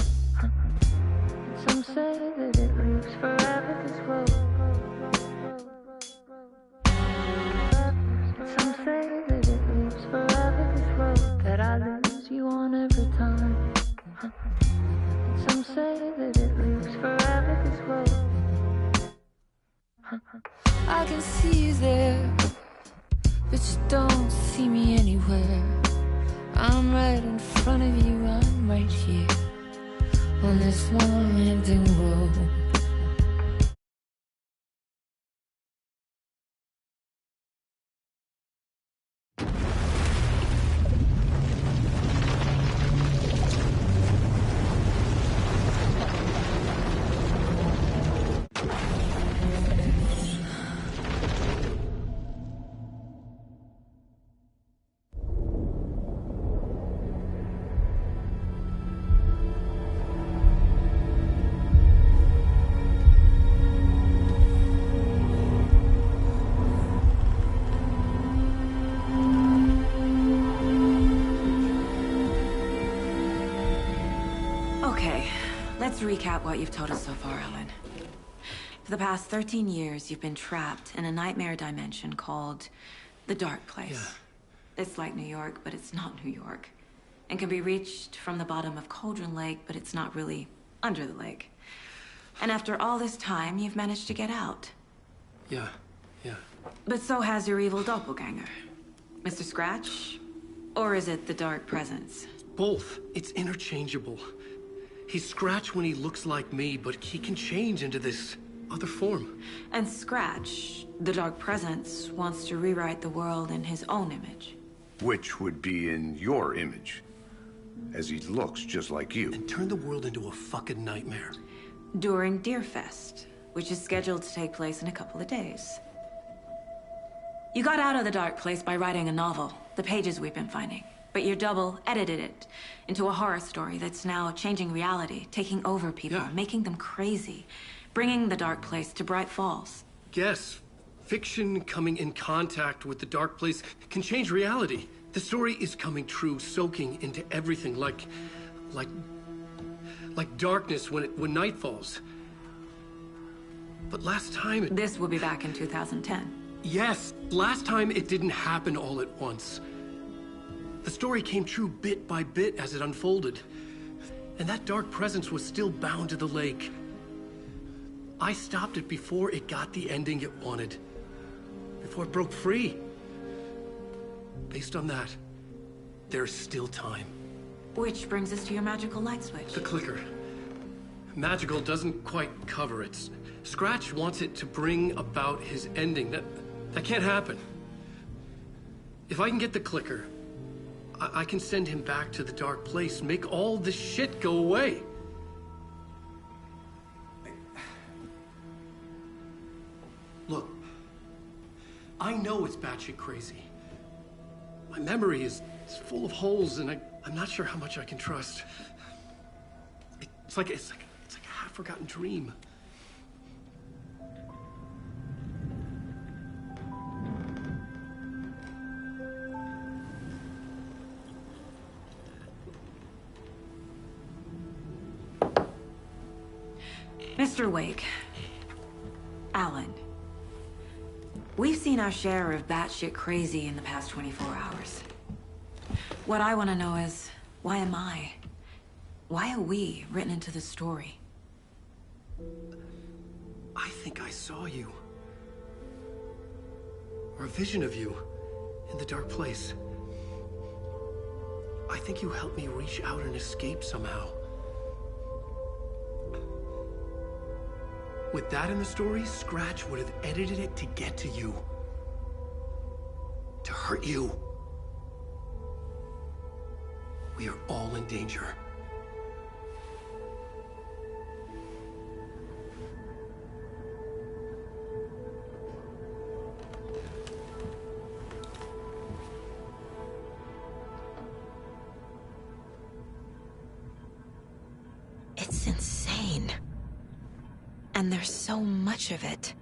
Some say that it lives forever, this road. Some say that it lives forever, this road that I lose you on every time. Some say that it lives forever, this road. I can see you there, but you don't see me anywhere. I'm right in front of you, I'm right here on this long winding road. Okay, let's recap what you've told us so far, Alan. For the past 13 years, you've been trapped in a nightmare dimension called the Dark Place. Yeah. It's like New York, but it's not New York. And can be reached from the bottom of Cauldron Lake, but it's not really under the lake. And after all this time, you've managed to get out. Yeah. But so has your evil doppelganger. Mr. Scratch? Or is it the Dark Presence? Both. It's interchangeable. He's Scratch when he looks like me, but he can change into this other form. And Scratch, the Dark Presence, wants to rewrite the world in his own image. Which would be in your image, as he looks just like you. And turn the world into a fucking nightmare. During Deerfest, which is scheduled to take place in a couple of days. You got out of the Dark Place by writing a novel, the pages we've been finding. But your double edited it into a horror story that's now changing reality, taking over people, making them crazy, bringing the Dark Place to Bright Falls. Yes, fiction coming in contact with the Dark Place can change reality. The story is coming true, soaking into everything like Like darkness when night falls. But last time it... This will be back in 2010. Yes, last time it didn't happen all at once. The story came true bit by bit as it unfolded. And that dark presence was still bound to the lake. I stopped it before it got the ending it wanted. Before it broke free. Based on that, there's still time. Which brings us to your magical light switch. The clicker. Magical doesn't quite cover it. Scratch wants it to bring about his ending. That can't happen. If I can get the clicker, I can send him back to the dark place, make all this shit go away. Look, I know it's batshit crazy. My memory is full of holes, and I'm not sure how much I can trust. It's like a half-forgotten dream. Mr. Wake, Alan, we've seen our share of batshit crazy in the past 24 hours. What I want to know is, why am I? Why are we written into the story? I think I saw you. Or a vision of you in the dark place. I think you helped me reach out and escape somehow. With that in the story, Scratch would have edited it to get to you. To hurt you. We are all in danger. It's insane. And there's so much of it.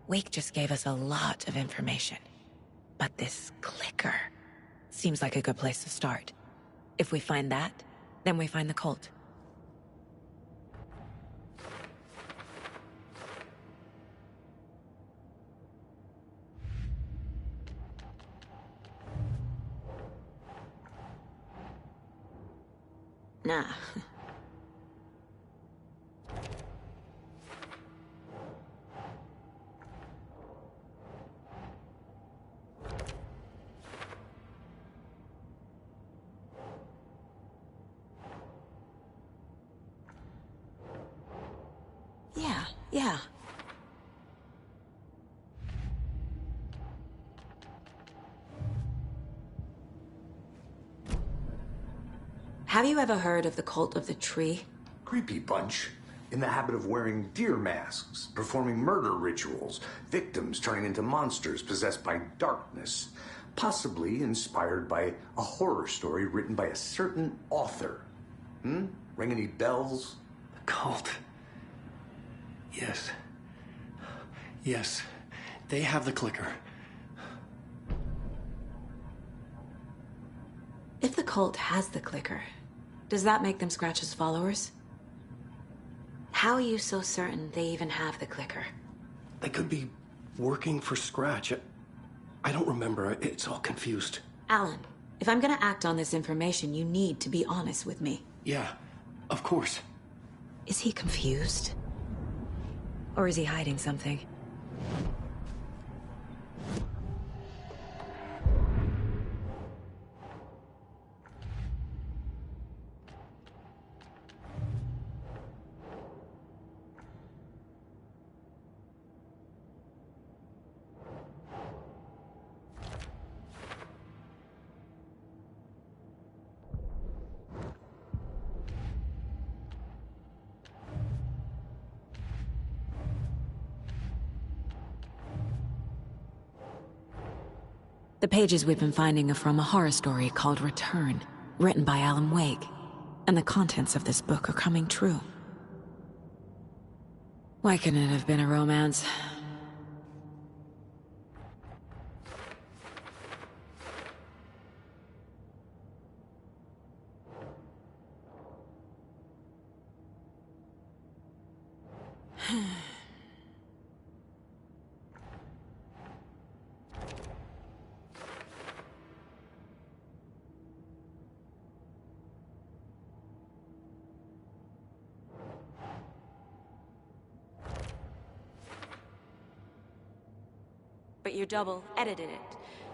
Wake just gave us a lot of information. But this clicker seems like a good place to start. If we find that, then we find the cult. Nah. Yeah. Have you ever heard of the Cult of the Tree? Creepy bunch. In the habit of wearing deer masks, performing murder rituals, victims turning into monsters possessed by darkness, possibly inspired by a horror story written by a certain author. Ring any bells? The cult. Yes. Yes. They have the clicker. If the cult has the clicker, does that make them Scratch's followers? How are you so certain they even have the clicker? They could be working for Scratch. I don't remember. It's all confused. Alan, if I'm gonna act on this information, you need to be honest with me. Yeah, of course. Is he confused? Or is he hiding something? The pages we've been finding are from a horror story called Return, written by Alan Wake, and the contents of this book are coming true. Why couldn't it have been a romance? But your double edited it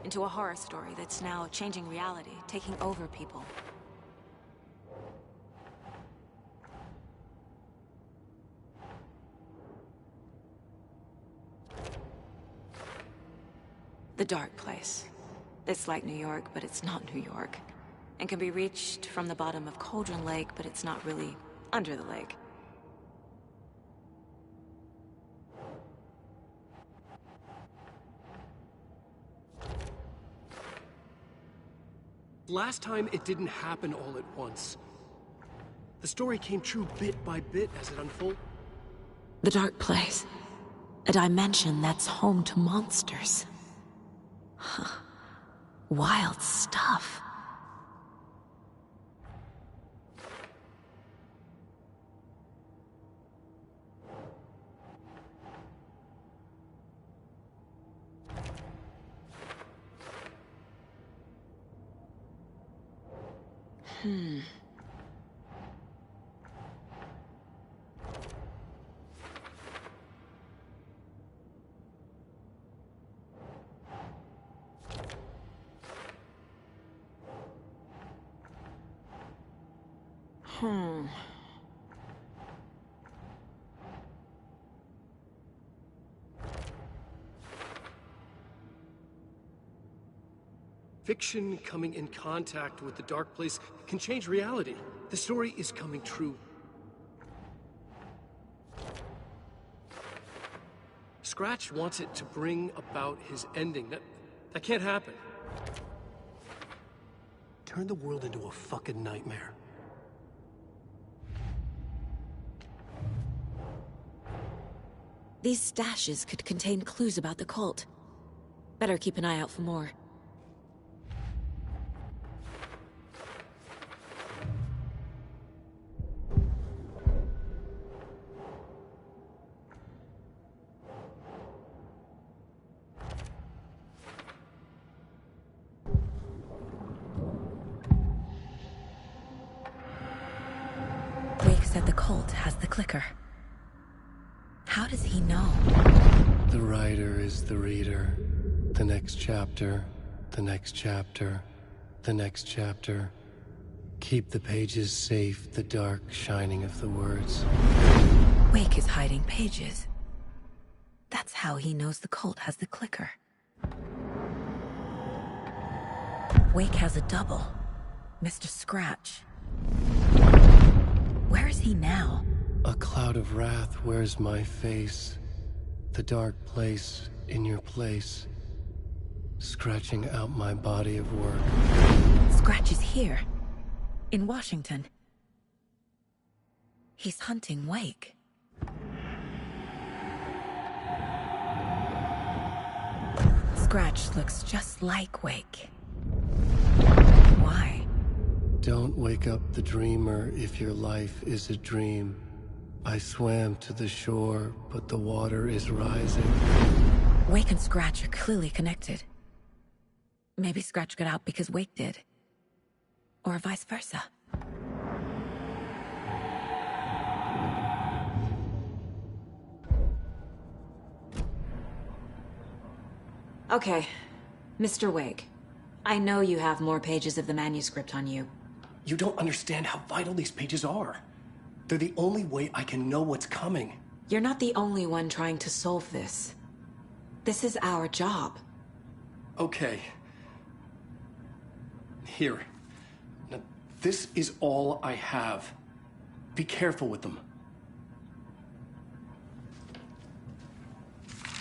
into a horror story that's now changing reality, taking over people. The Dark Place. It's like New York, but it's not New York. And can be reached from the bottom of Cauldron Lake, but it's not really under the lake. Last time, it didn't happen all at once. The story came true bit by bit as it unfolded. The Dark Place. A dimension that's home to monsters. Huh. Wild stuff. Fiction coming in contact with the Dark Place can change reality. The story is coming true. Scratch wants it to bring about his ending. That can't happen. Turn the world into a fucking nightmare. These stashes could contain clues about the cult. Better keep an eye out for more. Wake said the cult has the clicker. How does he know? The writer is the reader. The next chapter, the next chapter, the next chapter. Keep the pages safe, the dark shining of the words. Wake is hiding pages. That's how he knows the cult has the clicker. Wake has a double. Mr. Scratch. Where is he now? A cloud of wrath wears my face. The dark place in your place. Scratching out my body of work. Scratch is here. In Washington. He's hunting Wake. Scratch looks just like Wake. Why? Don't wake up the dreamer if your life is a dream. I swam to the shore, but the water is rising. Wake and Scratch are clearly connected. Maybe Scratch got out because Wake did. Or vice versa. Okay, Mr. Wake. I know you have more pages of the manuscript on you. You don't understand how vital these pages are. They're the only way I can know what's coming. You're not the only one trying to solve this. This is our job. Okay. Here. Now, this is all I have. Be careful with them.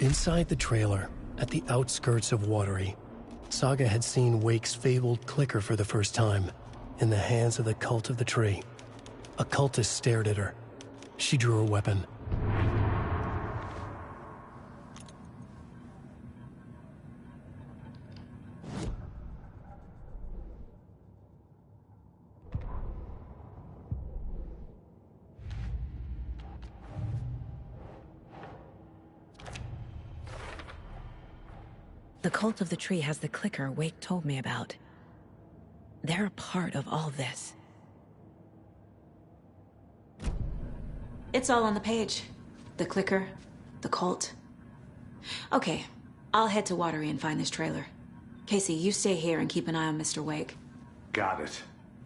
Inside the trailer, at the outskirts of Watery, Saga had seen Wake's fabled clicker for the first time, in the hands of the Cult of the Tree. A cultist stared at her. She drew her weapon. The Cult of the Tree has the clicker Wake told me about. They're a part of all this. It's all on the page. The clicker, the cult. Okay, I'll head to Watery and find this trailer. Casey, you stay here and keep an eye on Mr. Wake. Got it.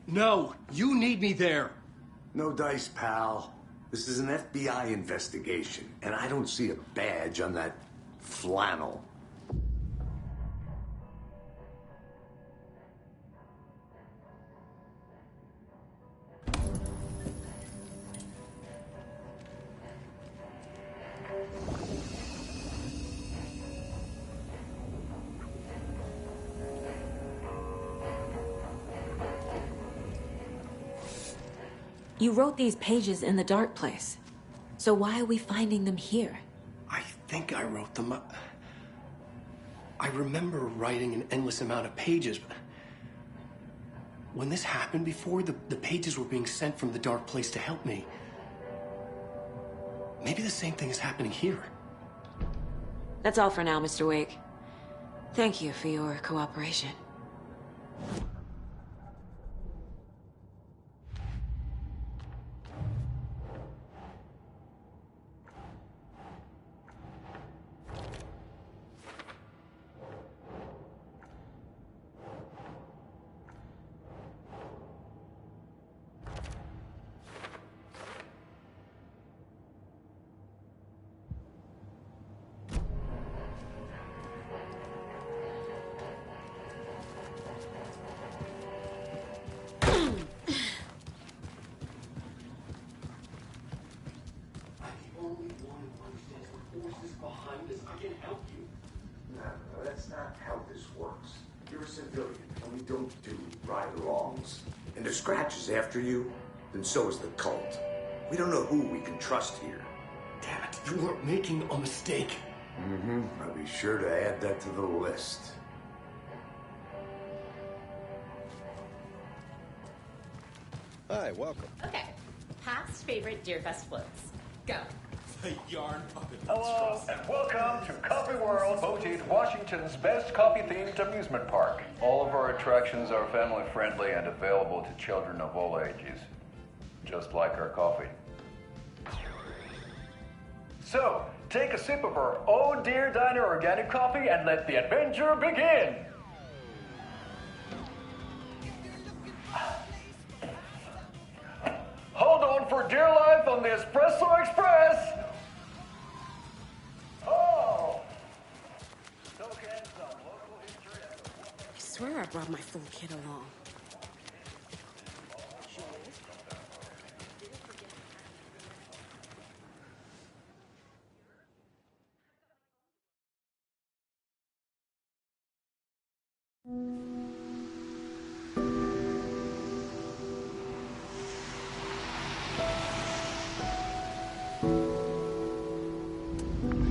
No, you need me there. No dice, pal. This is an FBI investigation, and I don't see a badge on that flannel. You wrote these pages in the dark place. So why are we finding them here? I think I wrote them up. I remember writing an endless amount of pages, but when this happened before, the pages were being sent from the dark place to help me. Maybe the same thing is happening here. That's all for now, Mr. Wake. Thank you for your cooperation. No, that's not how this works. You're a civilian, and we don't do ride-alongs. And if Scratch is after you, then so is the cult. We don't know who we can trust here. Damn it, you weren't making a mistake. Mm-hmm. I'll be sure to add that to the list. Hi, welcome. Okay. Past favorite Deerfest floats. Go. The yarn puppet. Hello, and welcome to Coffee World, voted Washington's best coffee-themed amusement park. All of our attractions are family-friendly and available to children of all ages, just like our coffee. So, take a sip of our Oh Dear Diner organic coffee and let the adventure begin. Hold on for dear life on the Espresso Express. Oh! I swear I brought my full kit along.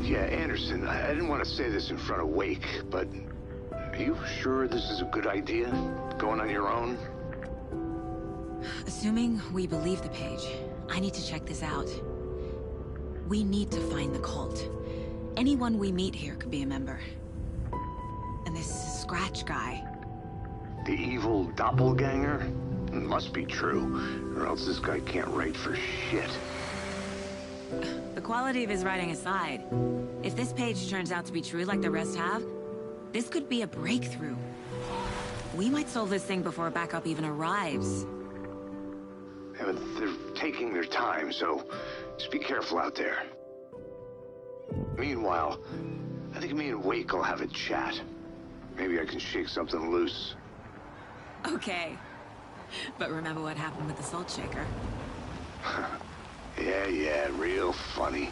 Yeah, Anderson, I didn't want to say this in front of Wake, but are you sure this is a good idea? Going on your own? Assuming we believe the page, I need to check this out. We need to find the cult. Anyone we meet here could be a member. And this Scratch guy. The evil doppelganger? It must be true, or else this guy can't write for shit. The quality of his writing aside, if this page turns out to be true like the rest have, this could be a breakthrough. We might solve this thing before backup even arrives. Yeah, but they're taking their time, so just be careful out there. Meanwhile, I think me and Wake will have a chat. Maybe I can shake something loose. Okay. But remember what happened with the Salt Shaker? Yeah, real funny.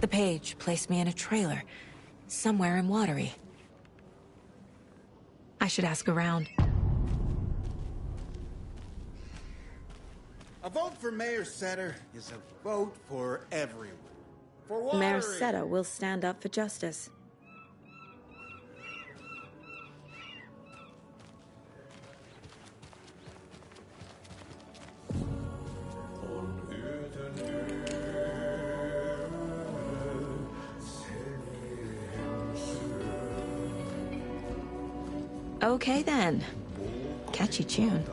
The page placed me in a trailer, somewhere in Watery. I should ask around. A vote for Mayor Setter is a vote for everyone. For Watery. Mayor Seta will stand up for justice. Okay then. Catchy tune.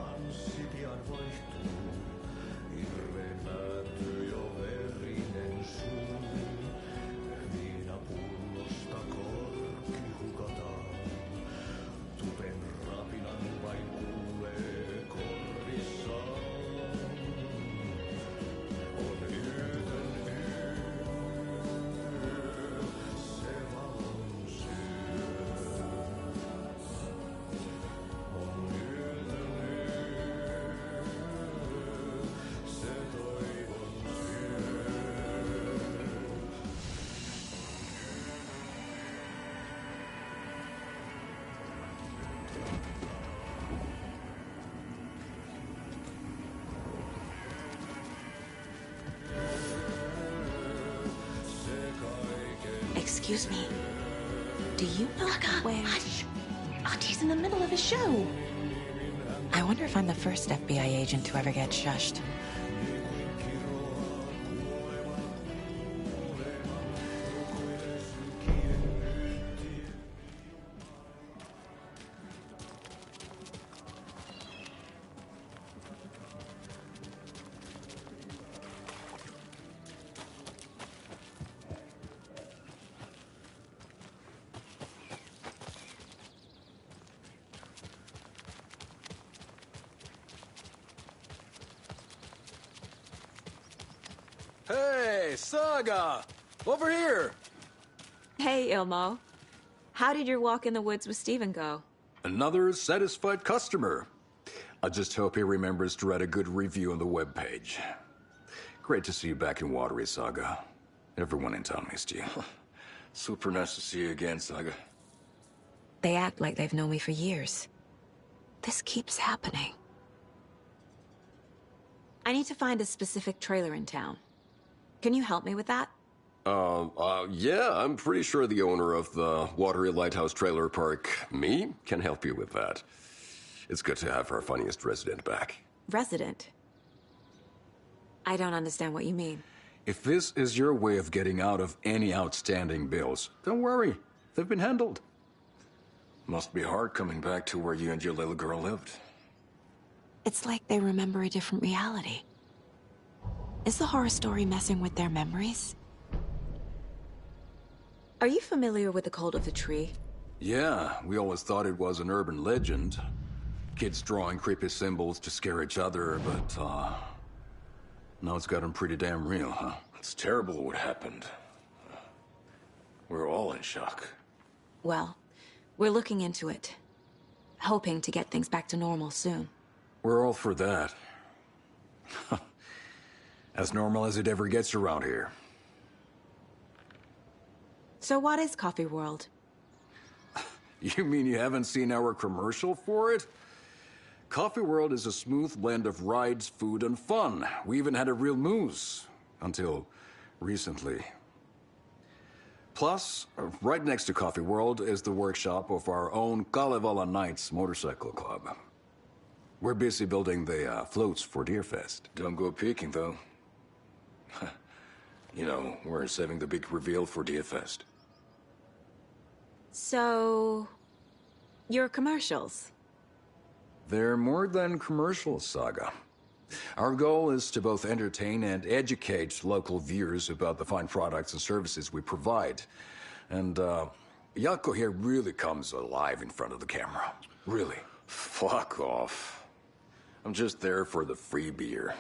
Excuse me. Do you know where... Hush! Augie's in the middle of a show. I wonder if I'm the first FBI agent to ever get shushed. Hey, Saga! Over here! Hey, Ilmo. How did your walk in the woods with Steven go? Another satisfied customer. I just hope he remembers to write a good review on the webpage. Great to see you back in Watery, Saga. Everyone in town missed you. Super nice to see you again, Saga. They act like they've known me for years. This keeps happening. I need to find a specific trailer in town. Can you help me with that? Yeah, I'm pretty sure the owner of the Watery Lighthouse Trailer Park, me, can help you with that. It's good to have our funniest resident back. Resident? I don't understand what you mean. If this is your way of getting out of any outstanding bills, don't worry. They've been handled. Must be hard coming back to where you and your little girl lived. It's like they remember a different reality. Is the horror story messing with their memories? Are you familiar with the Cult of the Tree? Yeah, we always thought it was an urban legend. Kids drawing creepy symbols to scare each other, but, now it's gotten pretty damn real, huh? It's terrible what happened. We're all in shock. Well, we're looking into it. Hoping to get things back to normal soon. We're all for that. As normal as it ever gets around here. So what is Coffee World? You mean you haven't seen our commercial for it? Coffee World is a smooth blend of rides, food, and fun. We even had a real moose. Until recently. Plus, right next to Coffee World is the workshop of our own Kalevala Knights Motorcycle Club. We're busy building the floats for Deerfest. Don't go peeking, though. You know, we're saving the big reveal for Deerfest. So... your commercials? They're more than commercials, Saga. Our goal is to both entertain and educate local viewers about the fine products and services we provide. And, Jaakko here really comes alive in front of the camera. Really. Fuck off. I'm just there for the free beer.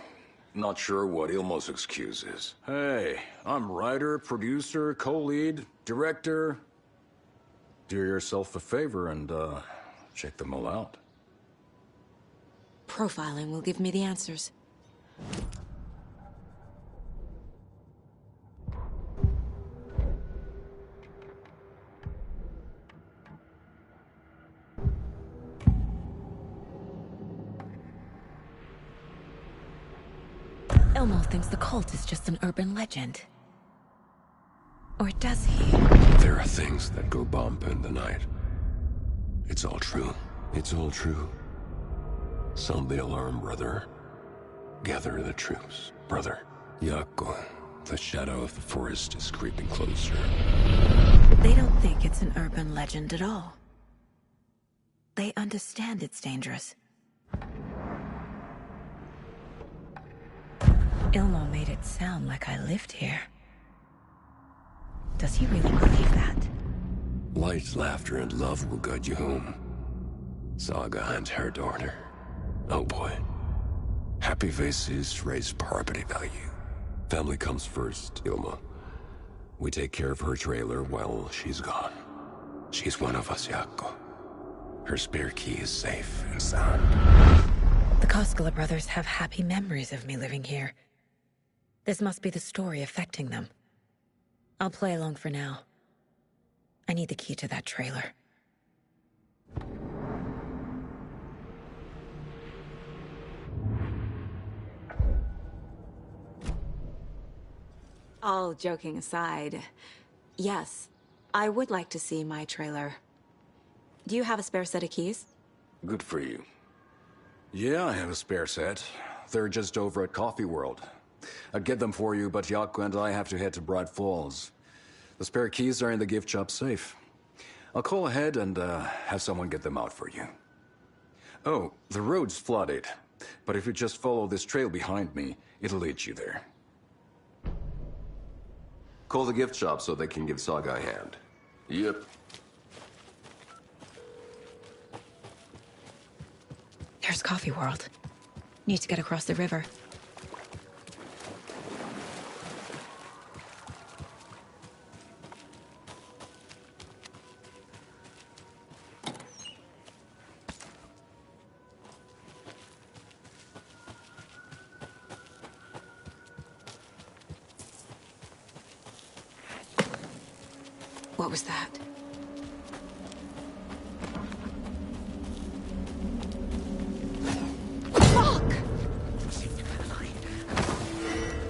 Not sure what Ilmo's excuse is. Hey, I'm writer, producer, co-lead, director. Do yourself a favor and, check them all out. Profiling will give me the answers. Ilmo thinks the cult is just an urban legend. Or does he? There are things that go bump in the night. It's all true. It's all true. Sound the alarm, brother. Gather the troops, brother. Jaakko, the shadow of the forest is creeping closer. They don't think it's an urban legend at all. They understand it's dangerous. Ilmo made it sound like I lived here. Does he really believe that? Light, laughter, and love will guide you home. Saga and her daughter. Oh boy. Happy faces raise property value. Family comes first, Ilma. We take care of her trailer while she's gone. She's one of us, Jaakko. Her spare key is safe and sound. The Koskela brothers have happy memories of me living here. This must be the story affecting them. I'll play along for now. I need the key to that trailer. All joking aside, yes, I would like to see my trailer. Do you have a spare set of keys? Good for you. Yeah, I have a spare set. They're just over at Coffee World. I'd get them for you, but Jaakko and I have to head to Bright Falls. The spare keys are in the gift shop safe. I'll call ahead and have someone get them out for you. Oh, the road's flooded, but if you just follow this trail behind me, it'll lead you there. Call the gift shop so they can give Saga a hand. Yep. There's Coffee World. Need to get across the river. What was that? Fuck!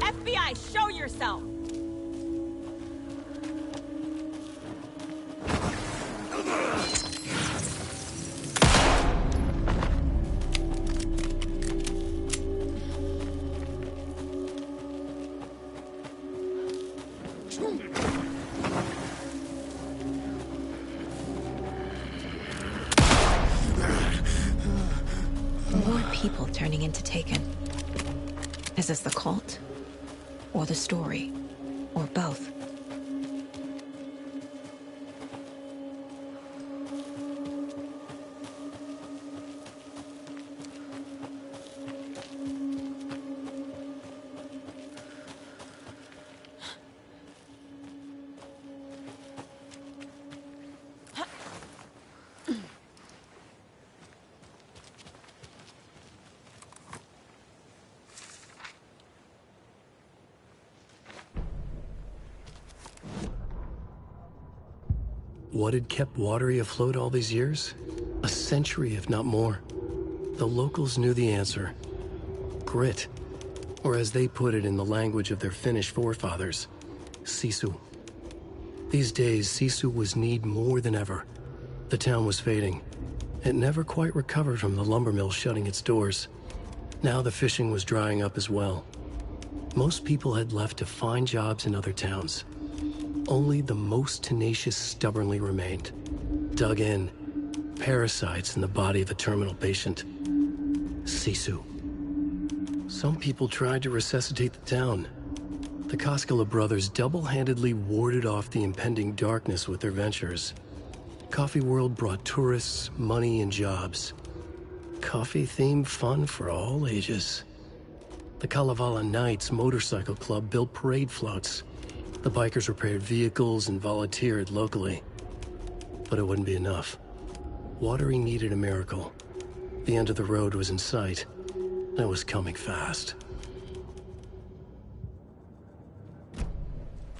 FBI, show yourself! People turning into Taken. Is this the cult? Or the story? Or both? What had kept Watery afloat all these years? A century, if not more. The locals knew the answer. Grit. Or as they put it in the language of their Finnish forefathers, sisu. These days, sisu was needed more than ever. The town was fading. It never quite recovered from the lumber mill shutting its doors. Now the fishing was drying up as well. Most people had left to find jobs in other towns. Only the most tenacious stubbornly remained. Dug in. Parasites in the body of a terminal patient. Sisu. Some people tried to resuscitate the town. The Koskela brothers double-handedly warded off the impending darkness with their ventures. Coffee World brought tourists, money, and jobs. Coffee-themed fun for all ages. The Kalevala Knights Motorcycle Club built parade floats. The bikers repaired vehicles and volunteered locally. But it wouldn't be enough. Watery needed a miracle. The end of the road was in sight, and it was coming fast.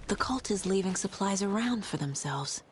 The cult is leaving supplies around for themselves.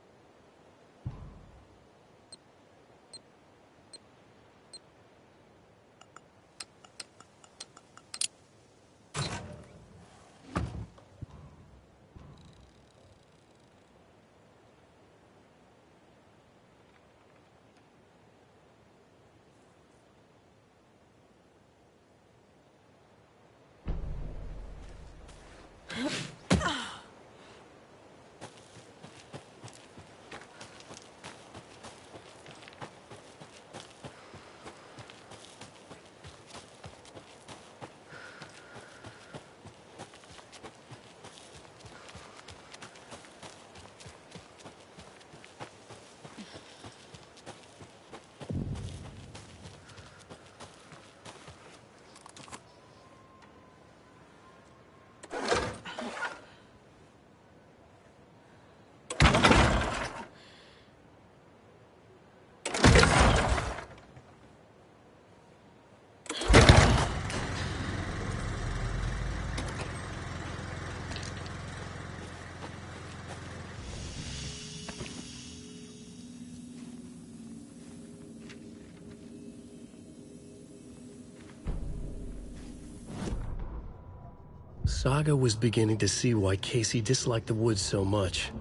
Saga was beginning to see why Casey disliked the woods so much.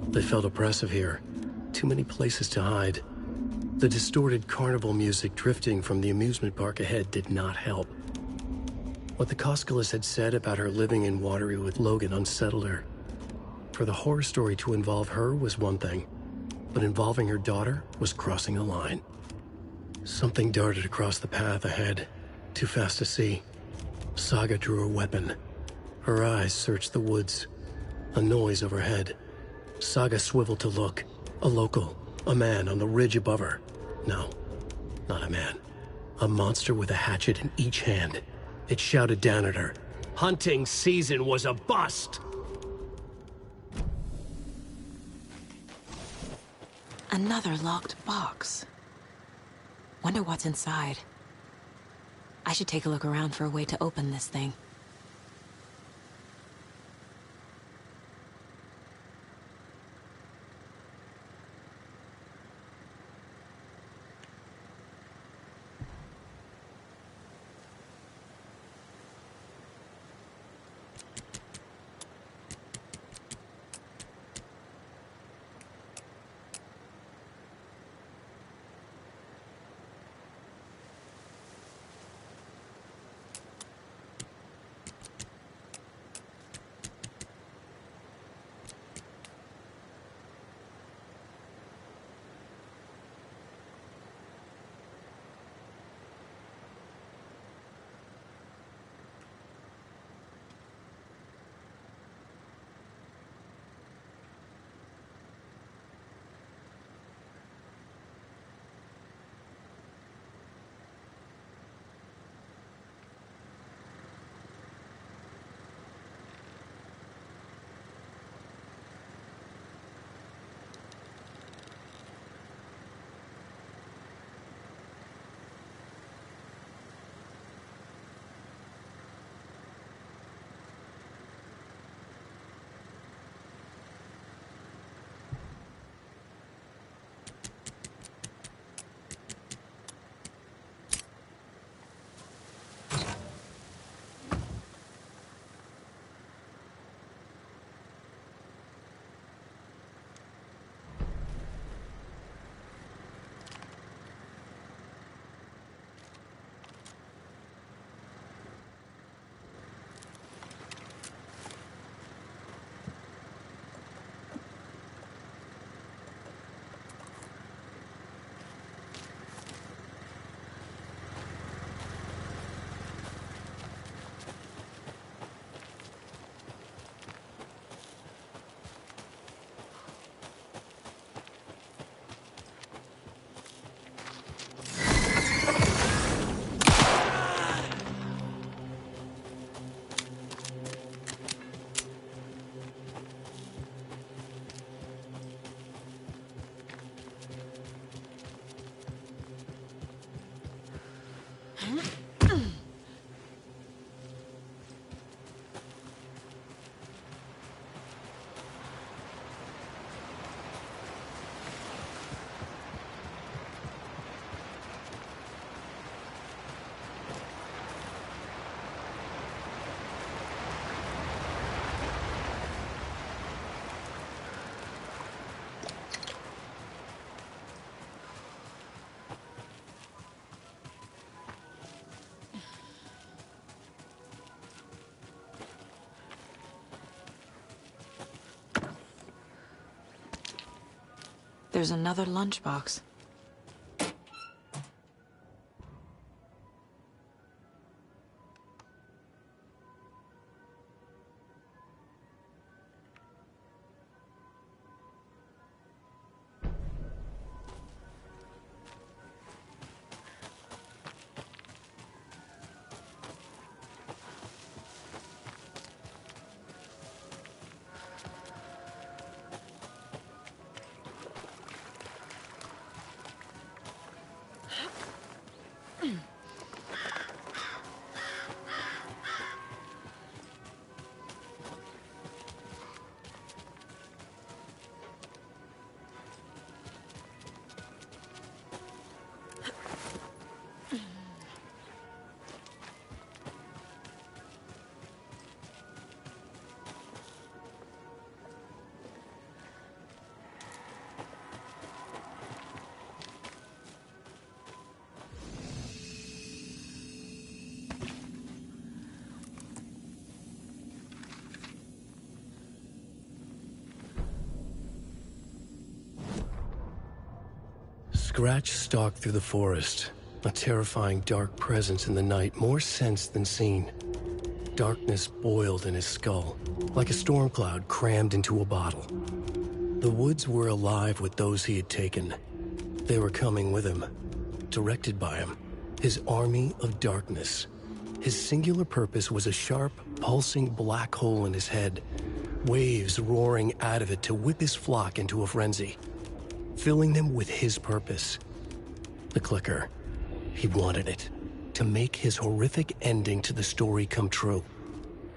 They felt oppressive here. Too many places to hide. The distorted carnival music drifting from the amusement park ahead did not help. What the Koskalas had said about her living in Watery with Logan unsettled her. For the horror story to involve her was one thing, but involving her daughter was crossing a line. Something darted across the path ahead, too fast to see. Saga drew her weapon. Her eyes searched the woods. A noise overhead. Saga swiveled to look. A local. A man on the ridge above her. No, not a man. A monster with a hatchet in each hand. It shouted down at her. Hunting season was a bust! Another locked box. Wonder what's inside. I should take a look around for a way to open this thing. There's another lunchbox. Scratch stalked through the forest, a terrifying dark presence in the night, more sensed than seen. Darkness boiled in his skull, like a storm cloud crammed into a bottle. The woods were alive with those he had taken. They were coming with him, directed by him, his army of darkness. His singular purpose was a sharp, pulsing black hole in his head, waves roaring out of it to whip his flock into a frenzy, filling them with his purpose. The clicker. He wanted it, to make his horrific ending to the story come true.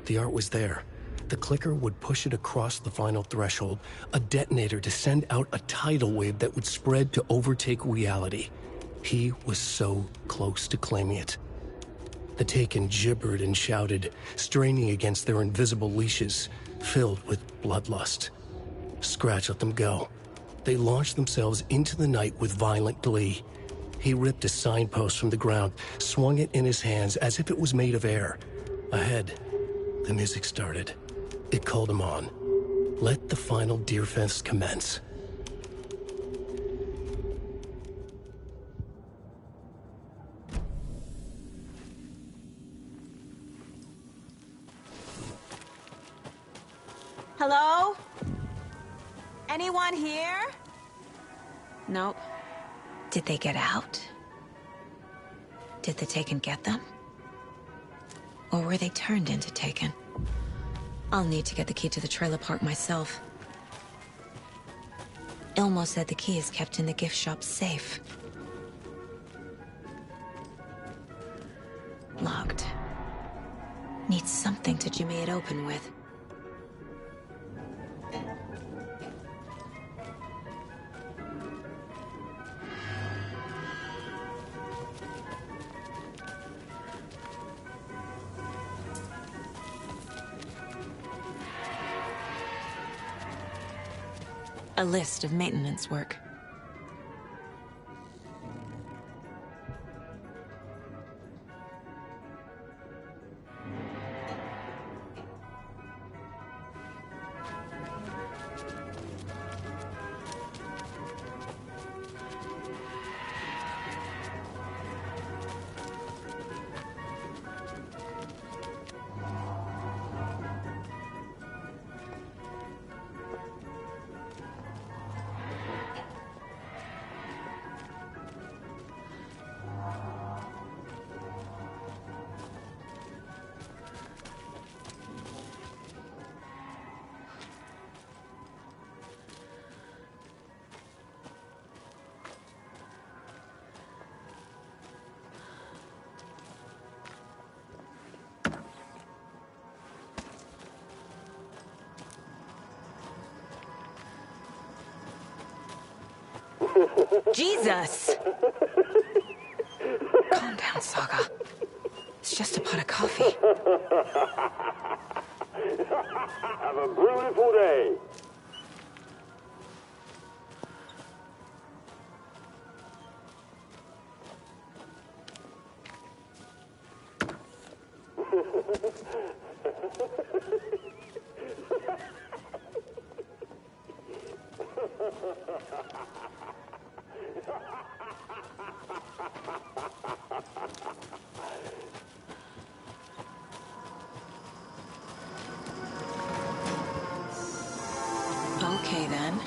The art was there. The clicker would push it across the final threshold, a detonator to send out a tidal wave that would spread to overtake reality. He was so close to claiming it. The Taken gibbered and shouted, straining against their invisible leashes, filled with bloodlust. Scratch let them go. They launched themselves into the night with violent glee. He ripped a signpost from the ground, swung it in his hands as if it was made of air. Ahead, the music started. It called him on. Let the final Deerfest commence. Hello? Anyone here? Nope. Did they get out? Did the Taken get them? Or were they turned into Taken? I'll need to get the key to the trailer park myself. Ilmo said the key is kept in the gift shop safe. Locked. Needs something to jimmy it open with. A list of maintenance work. Jesus! Calm down, Saga. It's just a pot of coffee. Have a beautiful day. Okay, then.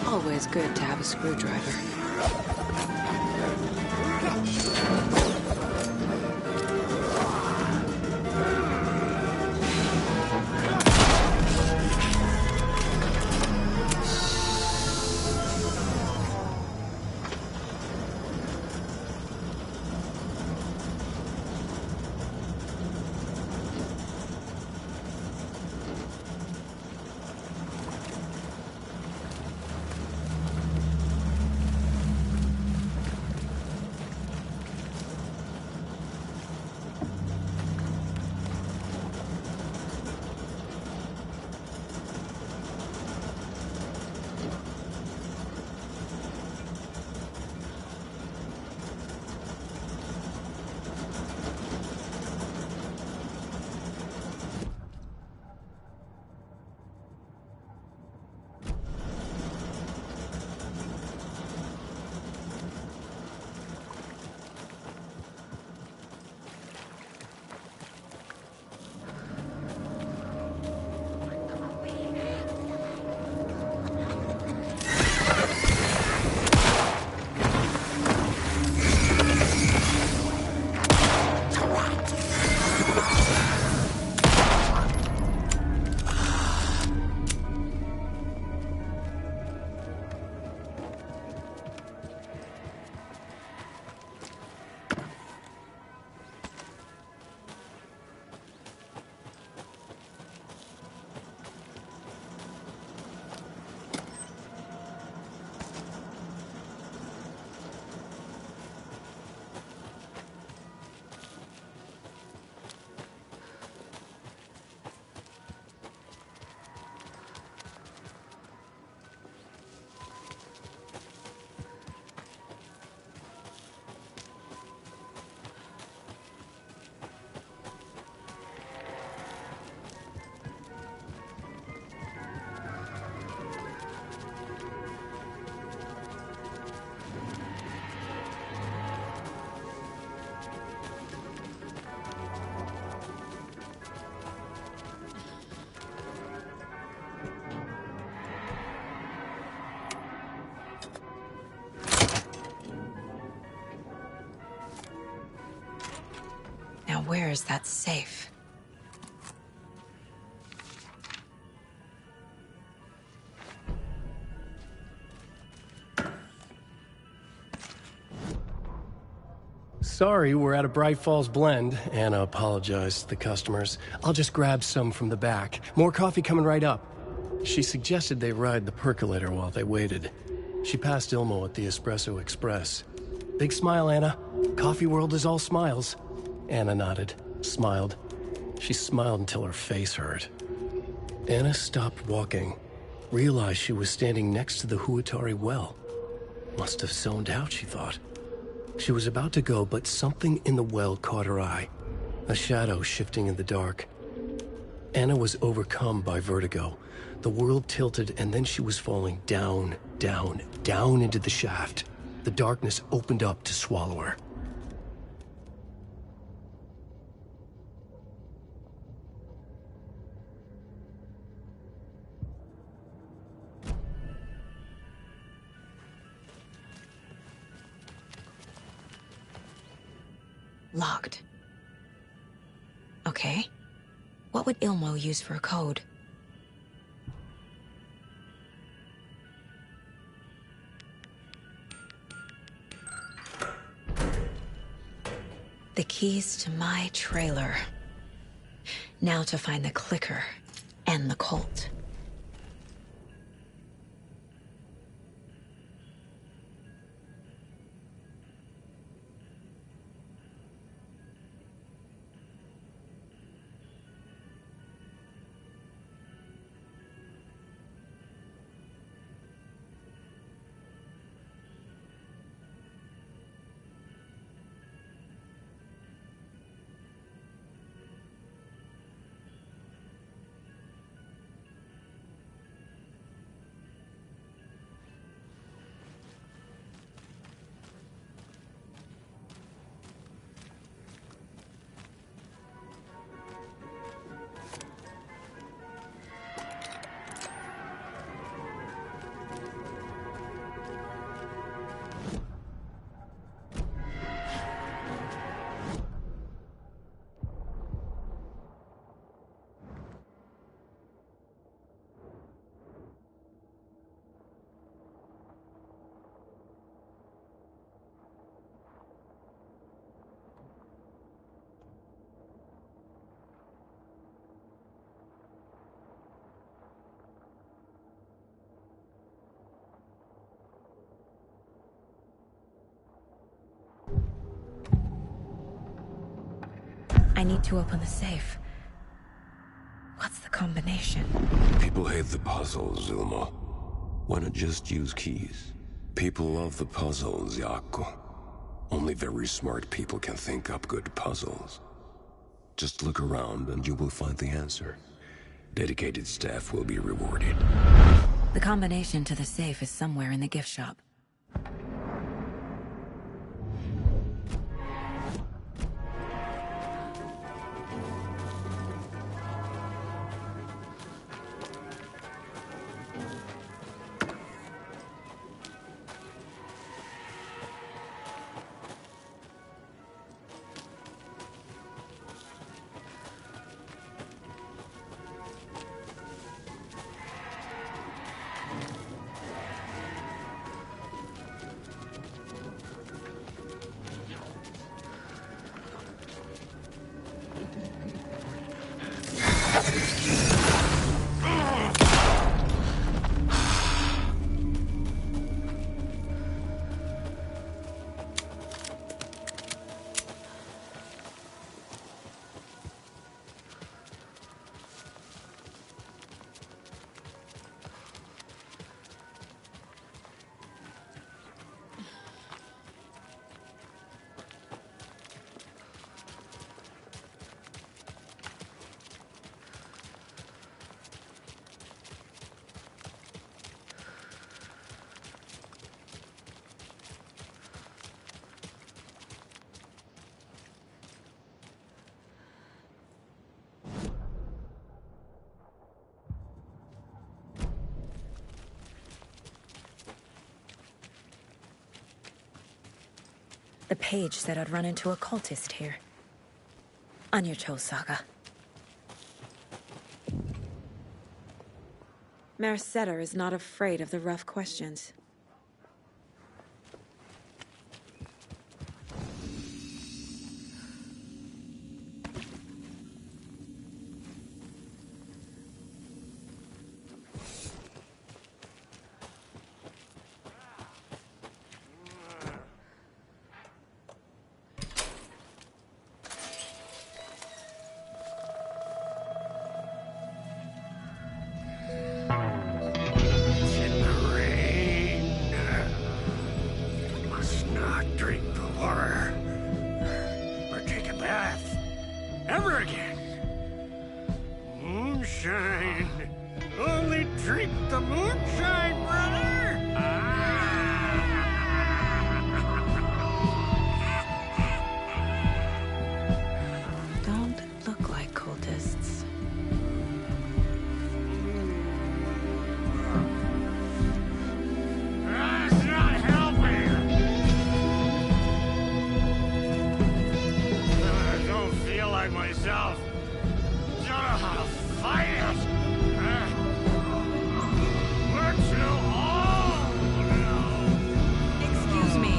Always good to have a screwdriver. Now where is that safe? Sorry, we're at a Bright Falls blend. Anna apologized to the customers. I'll just grab some from the back. More coffee coming right up. She suggested they ride the percolator while they waited. She passed Ilmo at the Espresso Express. Big smile, Anna. Coffee world is all smiles. Anna nodded, smiled. She smiled until her face hurt. Anna stopped walking, realized she was standing next to the Huatari well. Must have zoned out, she thought. She was about to go, but something in the well caught her eye. A shadow shifting in the dark. Anna was overcome by vertigo. The world tilted, and then she was falling down, down, down into the shaft. The darkness opened up to swallow her. Locked. Okay. What would Ilmo use for a code? The keys to my trailer. Now to find the clicker and the Colt. I need to open the safe. What's the combination? People hate the puzzles, Ilmo. Why not just use keys? People love the puzzles, Yaku. Only very smart people can think up good puzzles. Just look around and you will find the answer. Dedicated staff will be rewarded. The combination to the safe is somewhere in the gift shop. The page said I'd run into a cultist here. On your toes, Saga. Mayor Setter is not afraid of the rough questions. Ever again. Moonshine. Only drink the moonshine, brother. Don't look like cultists. That's not helping. I don't feel like myself. Don't know how to fight it. We're too old now. Excuse me.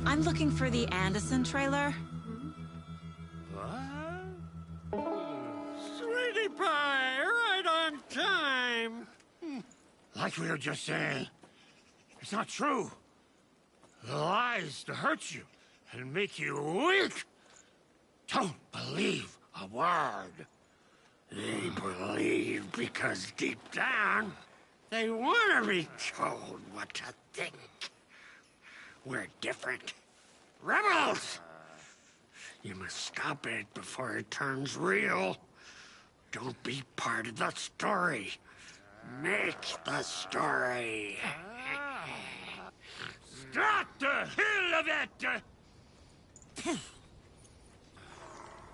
I'm looking for the Anderson trailer. Sweetie pie, right on time. Like we were just saying, it's not true. The lies to hurt you and make you weak. Don't believe a word. They believe because deep down, they want to be told what to think. We're different. Rebels! You must stop it before it turns real. Don't be part of the story. Make the story. Stop the hell of it!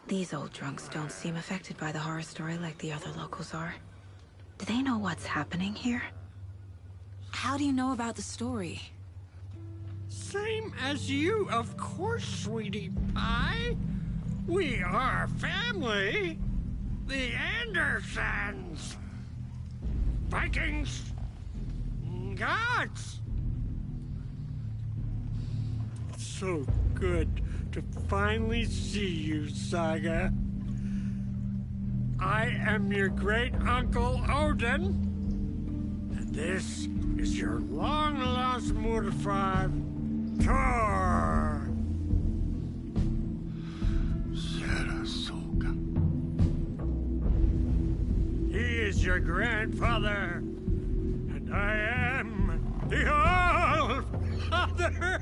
These old drunks don't seem affected by the horror story like the other locals are. Do they know what's happening here? How do you know about the story? Same as you, of course, sweetie pie. We are family. The Andersons. Vikings. Gods. So good to finally see you, Saga. I am your great-uncle Odin. And this is your long-lost Mordefar, Thor. Sarasota. He is your grandfather, and I am the All-Father.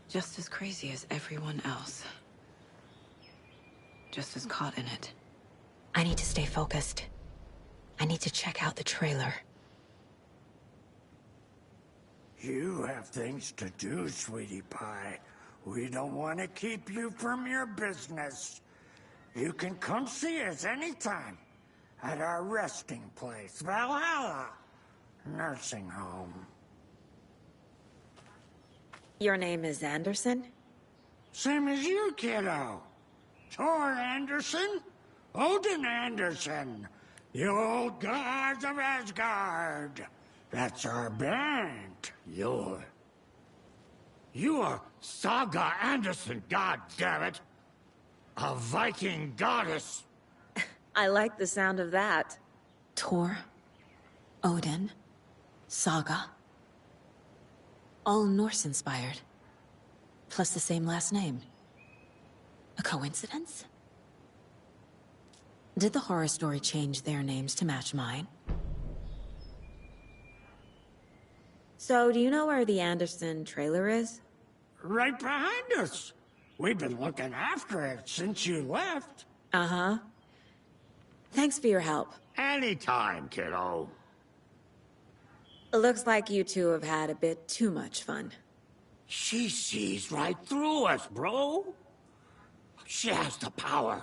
Just as crazy as everyone else. Just as caught in it. I need to stay focused. I need to check out the trailer. You have things to do, sweetie pie. We don't want to keep you from your business. You can come see us anytime at our resting place, Valhalla Nursing Home. Your name is Anderson? Same as you, kiddo. Thor Anderson, Odin Anderson, the old gods of Asgard. That's our band. You are Saga Anderson, goddammit. A Viking goddess. I like the sound of that. Thor, Odin, Saga. All Norse-inspired. Plus the same last name. A coincidence? Did the horror story change their names to match mine? So, do you know where the Anderson trailer is? Right behind us. We've been looking after it since you left. Uh-huh. Thanks for your help. Anytime, kiddo. It looks like you two have had a bit too much fun. She sees right through us, bro. She has the power.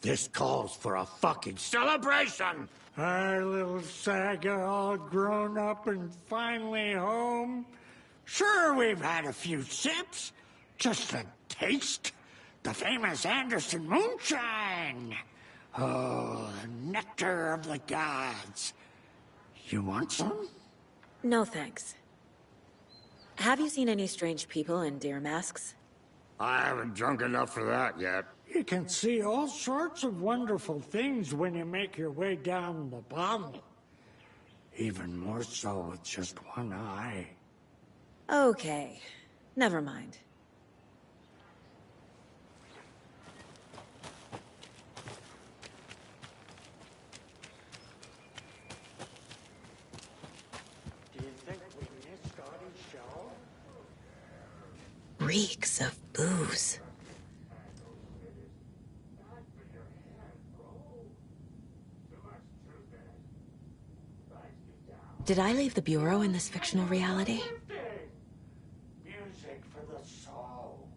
This calls for a fucking celebration. Our little Saga all grown up and finally home. Sure, we've had a few sips. Just a taste. The famous Anderson moonshine. Oh, the nectar of the gods. You want some? No, thanks. Have you seen any strange people in deer masks? I haven't drunk enough for that yet. You can see all sorts of wonderful things when you make your way down the bottle. Even more so with just one eye. Okay, never mind. Do you think we missed Audie's show? Reeks of booze. Did I leave the Bureau in this fictional reality? Music for the soul.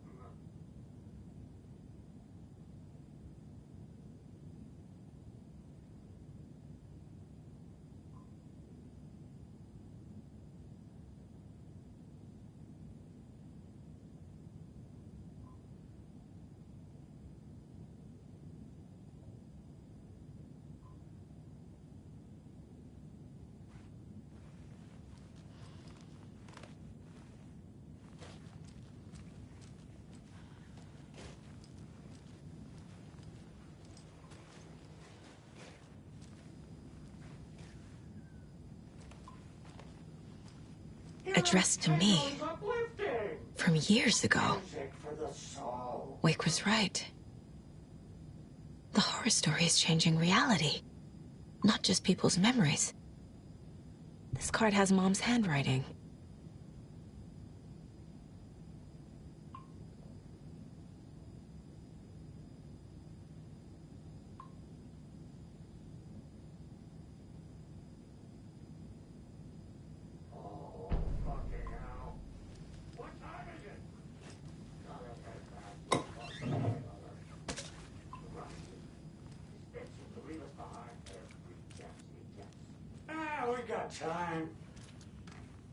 Addressed to me. From years ago. Wake was right. The horror story is changing reality. Not just people's memories. This card has Mom's handwriting. Time.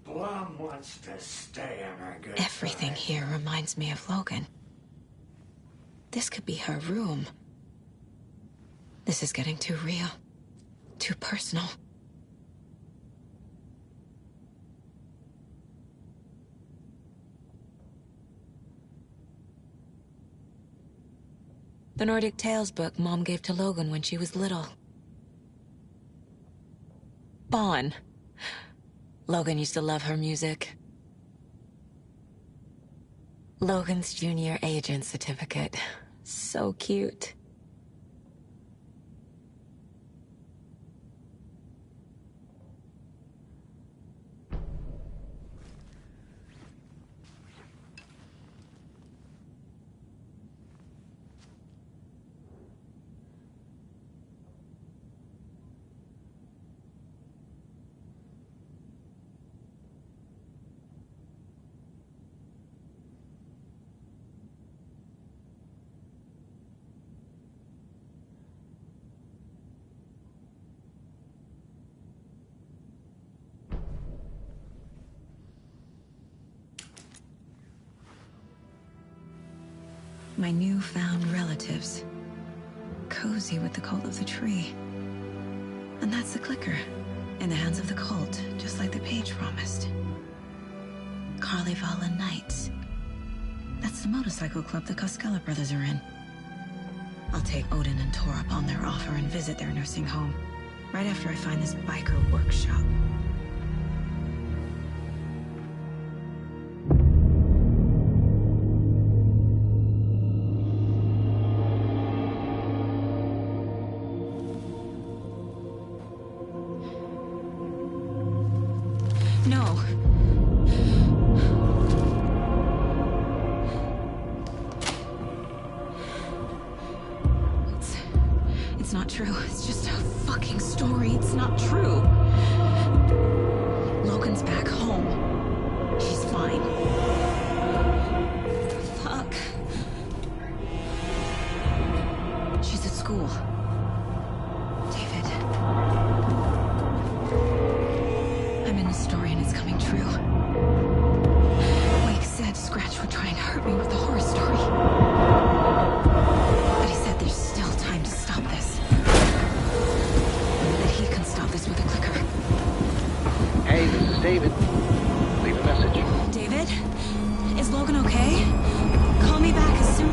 Blum wants to stay on our good Everything side. here reminds me of Logan. This could be her room. This is getting too real. Too personal. The Nordic Tales book Mom gave to Logan when she was little. Bon. Logan used to love her music. Logan's junior agent certificate. So cute. My newfound relatives. Cozy with the cult of the tree. And that's the clicker. In the hands of the cult, just like the page promised. Carlyvala Knights. That's the motorcycle club the Koskela brothers are in. I'll take Odin and Tor up on their offer and visit their nursing home. Right after I find this biker workshop. No. It's not true. It's just a fucking story. It's not true. Logan's back home. She's fine. Fuck. She's at school. David. I'm in a story and it's coming true. Wake said Scratch would try and hurt me with the horror story. But he said there's still time to stop this. That he can stop this with a clicker. Hey, this is David. Leave a message. David? Is Logan okay? Call me back as soon...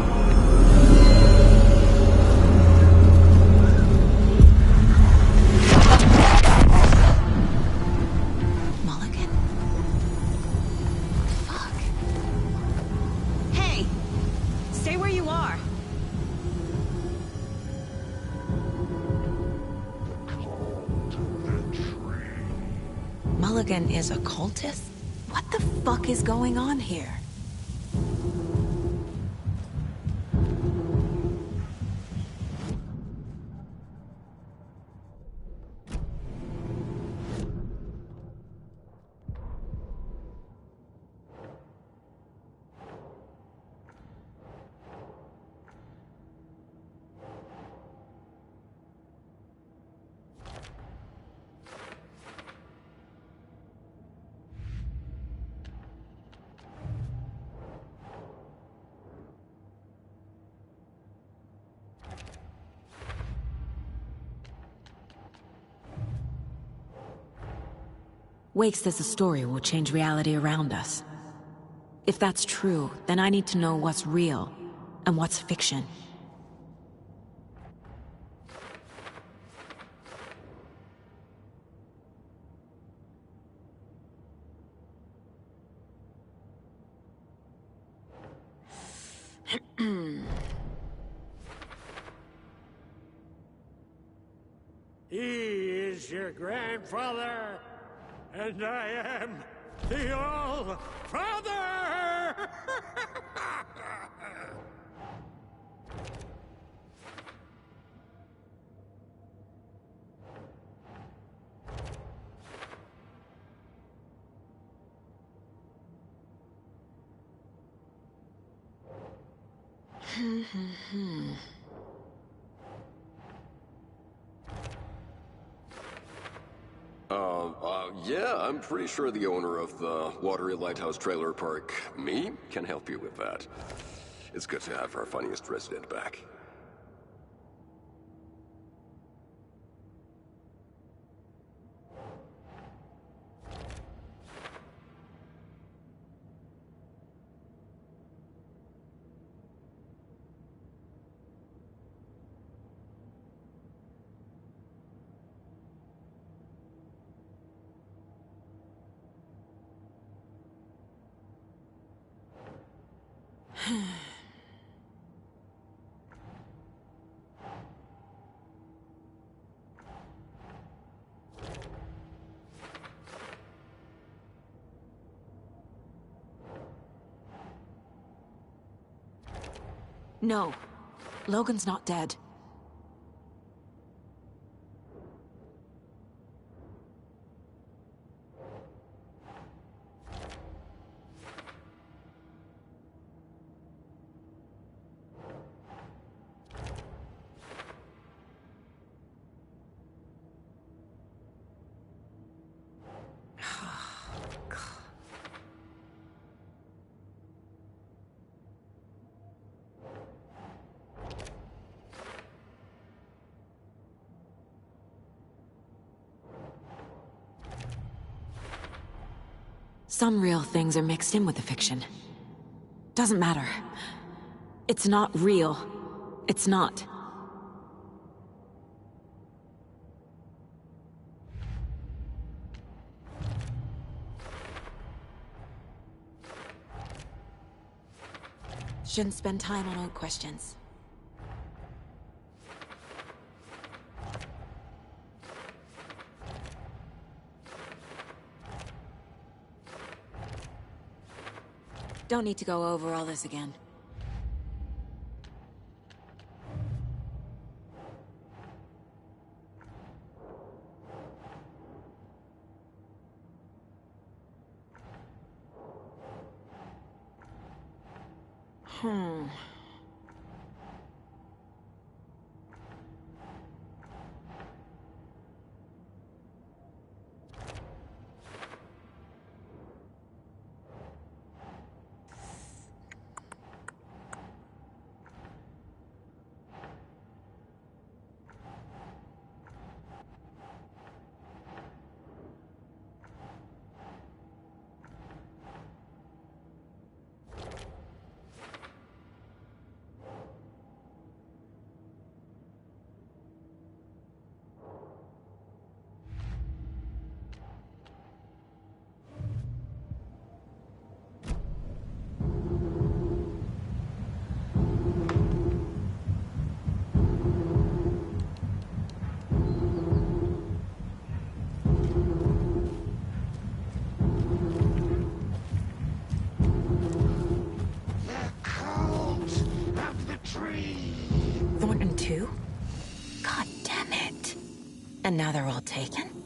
Mulligan? Fuck. Hey! Stay where you are. Mulligan is a cultist? What the fuck is going on here? Wake says the story will change reality around us. If that's true, then I need to know what's real and what's fiction. He is your grandfather, and I am the All-Father! Yeah, I'm pretty sure the owner of the Watery Lighthouse Trailer Park, me, can help you with that. It's good to have our funniest resident back. No. Logan's not dead. Some real things are mixed in with the fiction. Doesn't matter. It's not real. It's not. Shouldn't spend time on old questions. Don't need to go over all this again. And now they're all taken?